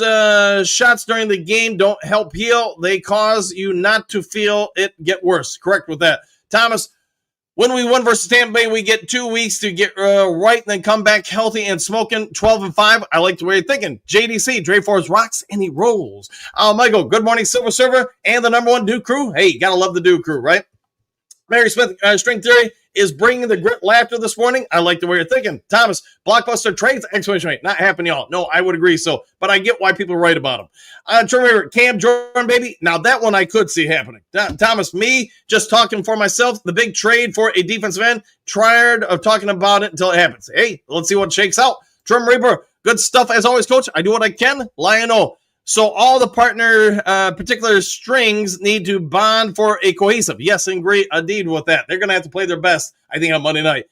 shots during the game don't help heal. They cause you not to feel it get worse. Correct with that. Thomas, when we won versus Tampa Bay, we get 2 weeks to get right and then come back healthy and smoking 12-5. I like the way you're thinking. JDC, Dre Force rocks and he rolls. Michael, good morning, Silver Server and the number one Duke crew. Hey, you got to love the Duke crew, right? Mary Smith, String Theory is bringing the grit laughter this morning. I like the way you're thinking. Thomas, blockbuster trades, exclamation point. Not happening, y'all. No, I would agree so, but I get why people write about them. Cam Jordan, baby. Now, that one I could see happening. Thomas, me just talking for myself, the big trade for a defensive end, tired of talking about it until it happens. Hey, let's see what shakes out. Trim Reaper, good stuff as always, coach. I do what I can. Lionel. So all the partner particular strings need to bond for a cohesive. Yes, agree indeed with that. They're going to have to play their best, I think, on Monday night.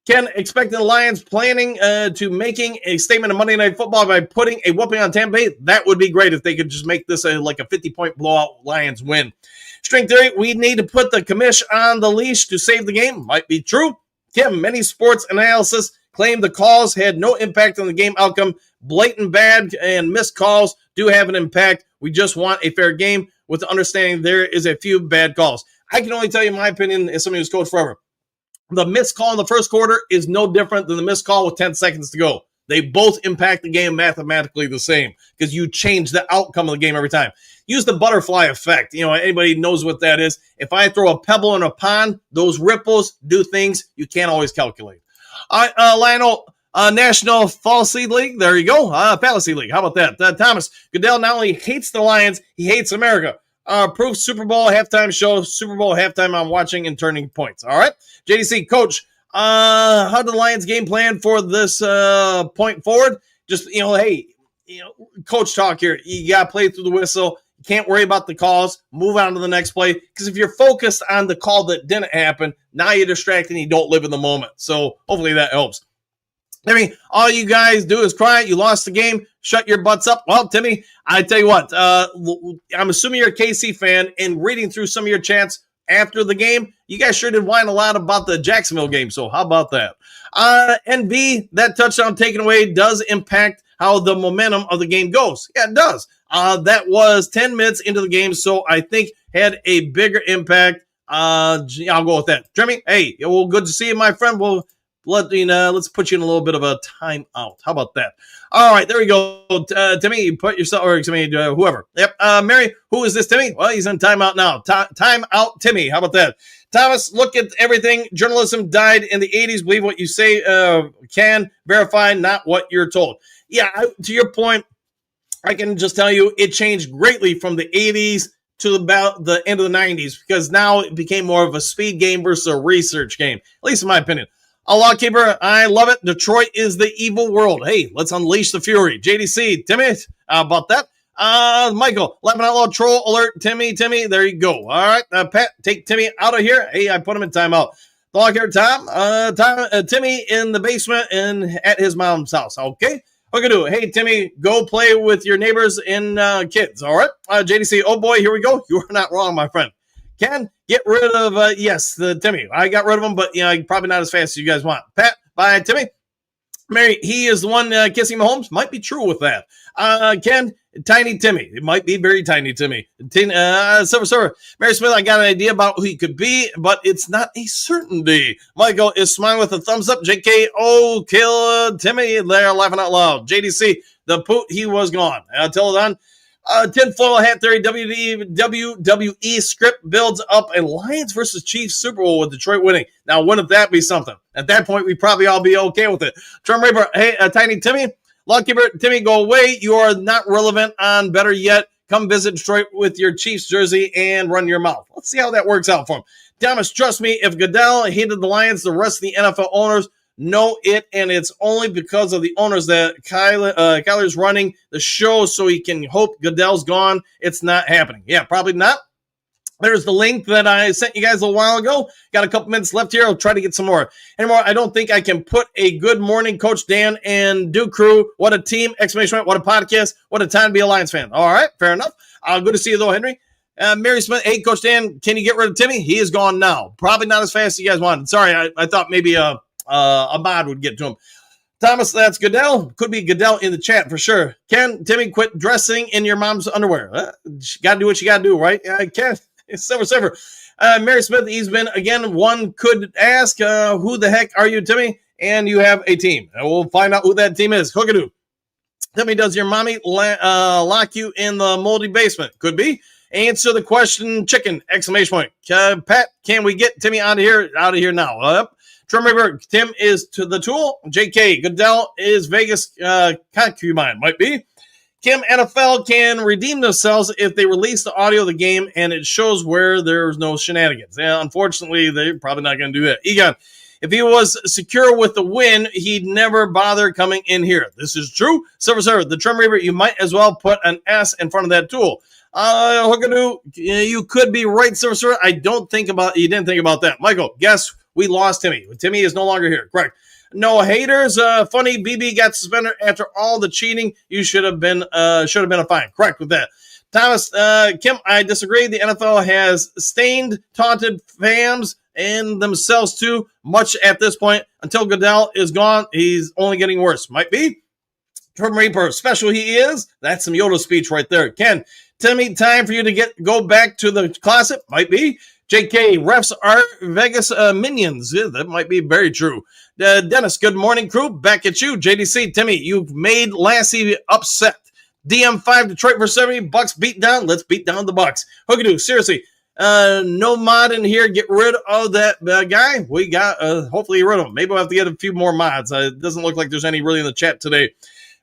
Ken, expecting the Lions planning to making a statement of Monday Night Football by putting a whooping on Tampa Bay. That would be great if they could just make this like a 50-point blowout Lions win. String Theory, we need to put the commish on the leash to save the game. Might be true. Kim, many sports analysis claim the calls had no impact on the game outcome. Blatant bad and missed calls do have an impact. We just want a fair game with the understanding there is a few bad calls. I can only tell you my opinion as somebody who's coached forever. The missed call in the first quarter is no different than the missed call with 10 seconds to go. They both impact the game mathematically the same because you change the outcome of the game every time. Use the butterfly effect. Anybody knows what that is. If I throw a pebble in a pond, those ripples do things you can't always calculate. All right, Lionel, National Fallacy League. There you go. Fallacy League. How about that? Thomas Goodell not only hates the Lions, he hates America. Proof Super Bowl halftime show. Super Bowl halftime I'm watching and turning points. All right. JDC, coach, how did the Lions game plan for this point forward? Just, coach talk here. You got to play through the whistle. You can't worry about the calls. Move on to the next play. Because if you're focused on the call that didn't happen, now you're distracted and you don't live in the moment. So hopefully that helps. Timmy, all you guys do is cry. You lost the game. Shut your butts up. Well, Timmy, I tell you what, I'm assuming you're a KC fan, and reading through some of your chats after the game, you guys sure did whine a lot about the Jacksonville game. So how about that? NB, that touchdown taken away does impact how the momentum of the game goes. Yeah, it does. That was 10 minutes into the game, so I think had a bigger impact. I'll go with that. Jeremy, hey, well, good to see you, my friend. Let's put you in a little bit of a timeout. How about that? All right, there we go. Timmy, put yourself, or Timmy, whoever. Yep. Mary, who is this, Timmy? Well, he's in timeout now. Timeout, Timmy. How about that? Thomas, look at everything. Journalism died in the 80s. Believe what you say can verify, not what you're told. Yeah, to your point, I can just tell you it changed greatly from the 80s to about the end of the 90s because now it became more of a speed game versus a research game, at least in my opinion. A Lawkeeper, I love it. Detroit is the evil world. Hey, let's unleash the fury. JDC, Timmy, about that. Michael, Laughing Out Loud troll alert. Timmy, there you go. All right, Pat, take Timmy out of here. Hey, I put him in timeout. The Lawkeeper, Tom, Timmy in the basement and at his mom's house. Okay, what can I do? Hey, Timmy, go play with your neighbors and kids. All right, JDC, oh boy, here we go. You are not wrong, my friend. Ken, get rid of, the Timmy. I got rid of him, but, probably not as fast as you guys want. Pat, bye, Timmy. Mary, he is the one kissing Mahomes. Might be true with that. Ken, tiny Timmy. It might be very tiny Timmy. Silver. Mary Smith, I got an idea about who he could be, but it's not a certainty. Michael is smiling with a thumbs up. JK, oh, kill Timmy. They're laughing out loud. JDC, the poot, he was gone. Till then. Tinfoil hat theory, WWE script builds up a Lions versus Chiefs Super Bowl with Detroit winning. Now, wouldn't that be something? At that point, we'd probably all be okay with it. Trum Raper, hey, Tiny Timmy, Lawkeeper, Timmy, go away. You are not relevant on Better Yet. Come visit Detroit with your Chiefs jersey and run your mouth. Let's see how that works out for him. Thomas, trust me, if Goodell hated the Lions, the rest of the NFL owners know it, and it's only because of the owners that Kyler's running the show so he can hope Goodell's gone. It's not happening. Yeah, probably not. There's the link that I sent you guys a while ago. Got a couple minutes left here. I'll try to get some more. Anymore, I don't think I can put a good morning, Coach Dan and Duke crew. What a team! Exclamation point. What a podcast. What a time to be a Lions fan. All right, fair enough. Good to see you, though, Henry. Mary Smith, hey, Coach Dan, can you get rid of Timmy? He is gone now. Probably not as fast as you guys wanted. Sorry, I thought maybe Ahmad would get to him. Thomas, that's Goodell. Could be Goodell in the chat for sure. Ken, Timmy, quit dressing in your mom's underwear. Got to do what you got to do, right? Ken, Silver. Mary Smith, he's been, again, one could ask, who the heck are you, Timmy? And you have a team. And we'll find out who that team is. Hookadoo. Timmy, does your mommy lock you in the moldy basement? Could be. Answer the question, chicken, exclamation point. Pat, can we get Timmy out of here? Out of here now. Trum River, Tim is to the tool. JK, Goodell is Vegas concubine. Might be. Kim, NFL can redeem themselves if they release the audio of the game and it shows where there's no shenanigans. Yeah, unfortunately, they're probably not going to do that. Egon, if he was secure with the win, he'd never bother coming in here. This is true. Silver, the Trum Reaver, you might as well put an S in front of that tool. Hookadoo, you could be right, Silver. You didn't think about that. Michael, guess we lost Timmy. Timmy is no longer here. Correct. No haters. Funny, BB got suspended after all the cheating. You should have been a fine. Correct with that. Thomas, Kim, I disagree. The NFL has taunted fans and themselves too much at this point. Until Goodell is gone, he's only getting worse. Might be. Trum Reaper, special he is. That's some Yoda speech right there. Ken, Timmy, time for you to go back to the closet. Might be. JK, refs are Vegas minions. Yeah, that might be very true. Dennis, good morning, crew. Back at you. JDC, Timmy, you've made Lassie upset. DM5, Detroit for 70. Bucks beat down. Let's beat down the Bucks. Hookadoo, seriously. No mod in here. Get rid of that guy. We got, hopefully, get rid of him. Maybe we'll have to get a few more mods. It doesn't look like there's any really in the chat today.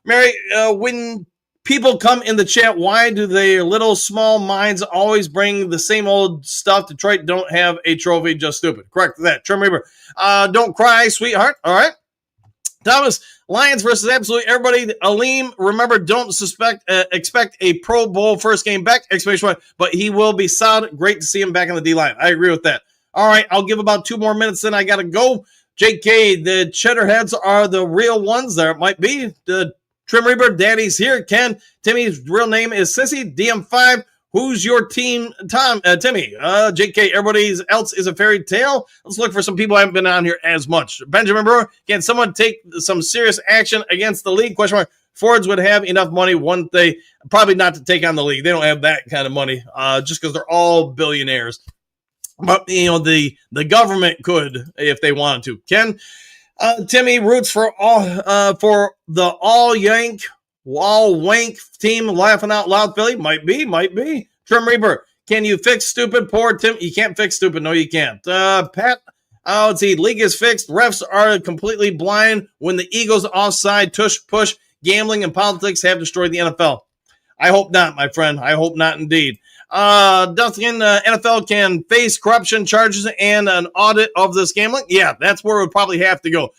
Mary, when people come in the chat, why do their little small minds always bring the same old stuff? Detroit don't have a trophy, just stupid. Correct that. Trim Reaper, don't cry, sweetheart. All right. Thomas, Lions versus absolutely everybody. Aleem, remember, don't expect a Pro Bowl first game back, but he will be solid. Great to see him back in the D-line. I agree with that. All right, I'll give about 2 more minutes, then I got to go. JK, the Cheddarheads are the real ones. There it might be. The Trim Reaper, Daddy's here. Ken, Timmy's real name is Sissy. DM5, who's your team? Timmy. JK, everybody else is a fairy tale. Let's look for some people who haven't been on here as much. Benjamin Brewer, can someone take some serious action against the league? Question mark. Fords would have enough money, one thing, probably not to take on the league. They don't have that kind of money, just because they're all billionaires. But, the government could if they wanted to. Ken, Timmy roots for the all wank team laughing out loud. Philly might be. Trim Reaper, can you fix stupid? Poor Tim, you can't fix stupid. No, you can't. Pat, let's see. League is fixed. Refs are completely blind. When the Eagles offside, tush push, gambling and politics have destroyed the NFL. I hope not, my friend. I hope not, indeed. Dustin, NFL can face corruption charges and an audit of this gambling. Yeah, that's where it would probably have to go.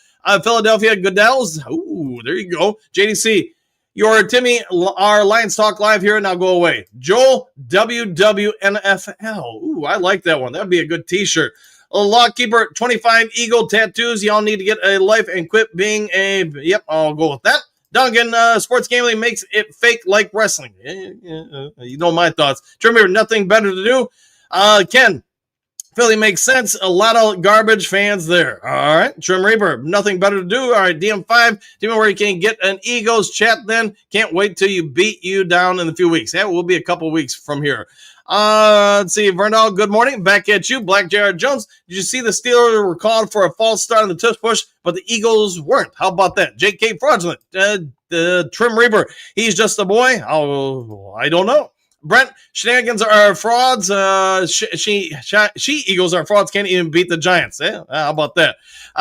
Philadelphia Goodell's. Ooh, there you go. JDC, your Timmy, our Lions Talk Live here, now go away. Joel, WWNFL. Ooh, I like that one. That'd be a good t-shirt. Lockkeeper, 25 Eagle tattoos. Y'all need to get a life and quit being a... Yep, I'll go with that. Duncan, sports gambling makes it fake like wrestling. You know my thoughts. Trimmer, nothing better to do. Ken, Philly makes sense. A lot of garbage fans there. All right. Trim Reaper, nothing better to do. All right. DM5, do where you can get an Eagles chat then. Can't wait till you beat you down in a few weeks. Yeah, we'll be a couple weeks from here. Let's see. Vernal, good morning. Back at you. Black Jared Jones. Did you see the Steelers were called for a false start on the tush push, but the Eagles weren't? How about that? JK Fraudulent. The Trim Reaper. He's just a boy. Oh, I don't know. Brent, shenanigans are frauds. She Eagles are frauds. Can't even beat the Giants. Yeah, how about that?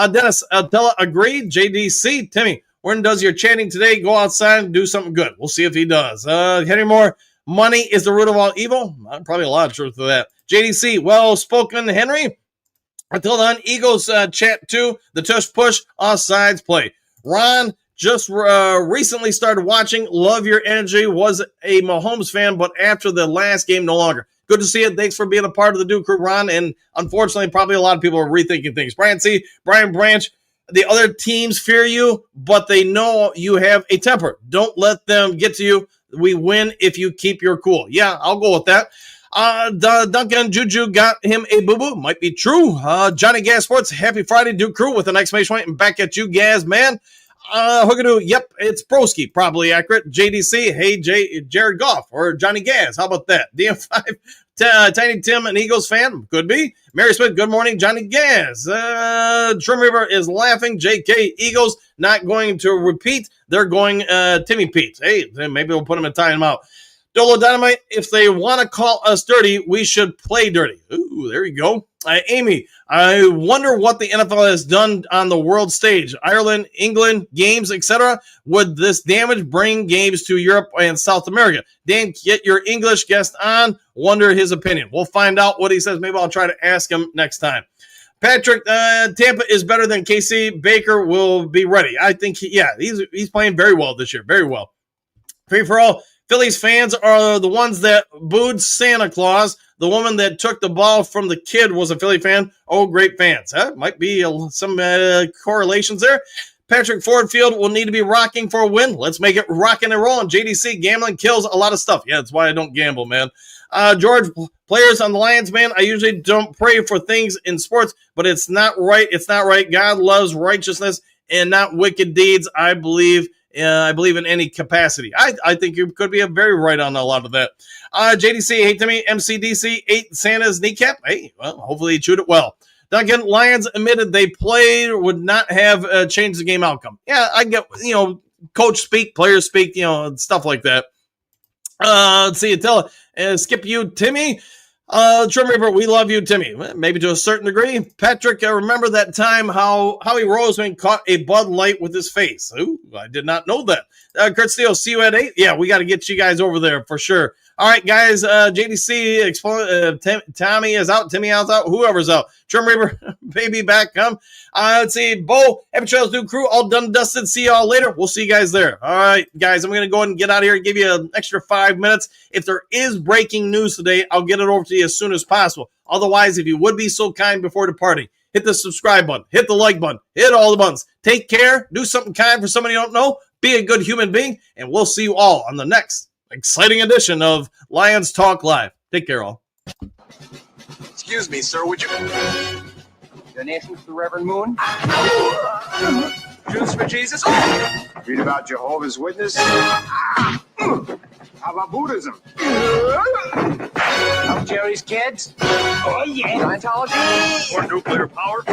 Dennis, Tella agreed. JDC, Timmy, when does your chanting today go outside and do something good? We'll see if he does. Henry Moore, money is the root of all evil. Probably a lot of truth to that. JDC, well spoken, Henry. Until then, Eagles chat too. The tush push, offsides play. Ron, just recently started watching. Love your energy. Was a Mahomes fan, but after the last game, no longer. Good to see it. Thanks for being a part of the Duke Crew, Ron. And unfortunately, probably a lot of people are rethinking things. Brian C., Brian Branch, the other teams fear you, but they know you have a temper. Don't let them get to you. We win if you keep your cool. Yeah, I'll go with that. Duncan Juju got him a boo-boo. Might be true. Johnny Gas Sports, happy Friday, Duke Crew, with an exclamation point. And back at you, Gaz, man. Hookadoo, yep, it's Broski, probably accurate. JDC, hey, Jared Goff or Johnny Gaz. How about that? DM5, Tiny Tim, an Eagles fan. Could be. Mary Smith, good morning, Johnny Gaz. Trim River is laughing. JK, Eagles not going to repeat. They're going Timmy Pete. Hey, maybe we'll put them in timeout. Dolo Dynamite, if they want to call us dirty, we should play dirty. Ooh, there you go. Amy, I wonder what the NFL has done on the world stage. Ireland, England, games, etc. Would this damage bring games to Europe and South America? Dan, get your English guest on. Wonder his opinion. We'll find out what he says. Maybe I'll try to ask him next time. Patrick, Tampa is better than KC. Baker will be ready. I think, he's playing very well this year. Very well. Free for all. Phillies fans are the ones that booed Santa Claus. The woman that took the ball from the kid was a Philly fan. Oh, great fans. Might be some correlations there. Patrick Ford Field will need to be rocking for a win. Let's make it rocking and rolling. JDC, gambling kills a lot of stuff. Yeah, that's why I don't gamble, man. George, players on the Lions, man, I usually don't pray for things in sports, but it's not right. It's not right. God loves righteousness and not wicked deeds. I believe I believe in any capacity. I think you could be very right on a lot of that. JDC, hey Timmy, MCDC, ate Santa's kneecap. Hey, well, hopefully he chewed it well. Duncan, Lions admitted they played would not have changed the game outcome. Yeah, I get, coach speak, players speak, stuff like that. Let's see, skip you, Timmy. Trim Reaper, we love you, Timmy. Maybe to a certain degree. Patrick, I remember that time how Howie Roseman caught a Bud Light with his face. Ooh, I did not know that. Kurt Steele, see you at 8. Yeah, we got to get you guys over there for sure. All right, guys. JDC, Tommy is out. Timmy is out. Whoever's out. Trim Reaper, baby back. Come. Let's see. Bo, Happy Trails New Crew, all done, dusted. See y'all later. We'll see you guys there. All right, guys. I'm going to go ahead and get out of here and give you an extra 5 minutes. If there is breaking news today, I'll get it over to you as soon as possible. Otherwise, if you would be so kind before departing, hit the subscribe button, hit the like button, hit all the buttons. Take care. Do something kind for somebody you don't know. Be a good human being, and we'll see you all on the next exciting edition of Lions Talk Live. Take care, all. Excuse me, sir, would you... Donations to Reverend Moon? Jews for Jesus? Read about Jehovah's Witness? How about Buddhism? Of Jerry's kids? Oh, yeah. Scientology? Or nuclear power?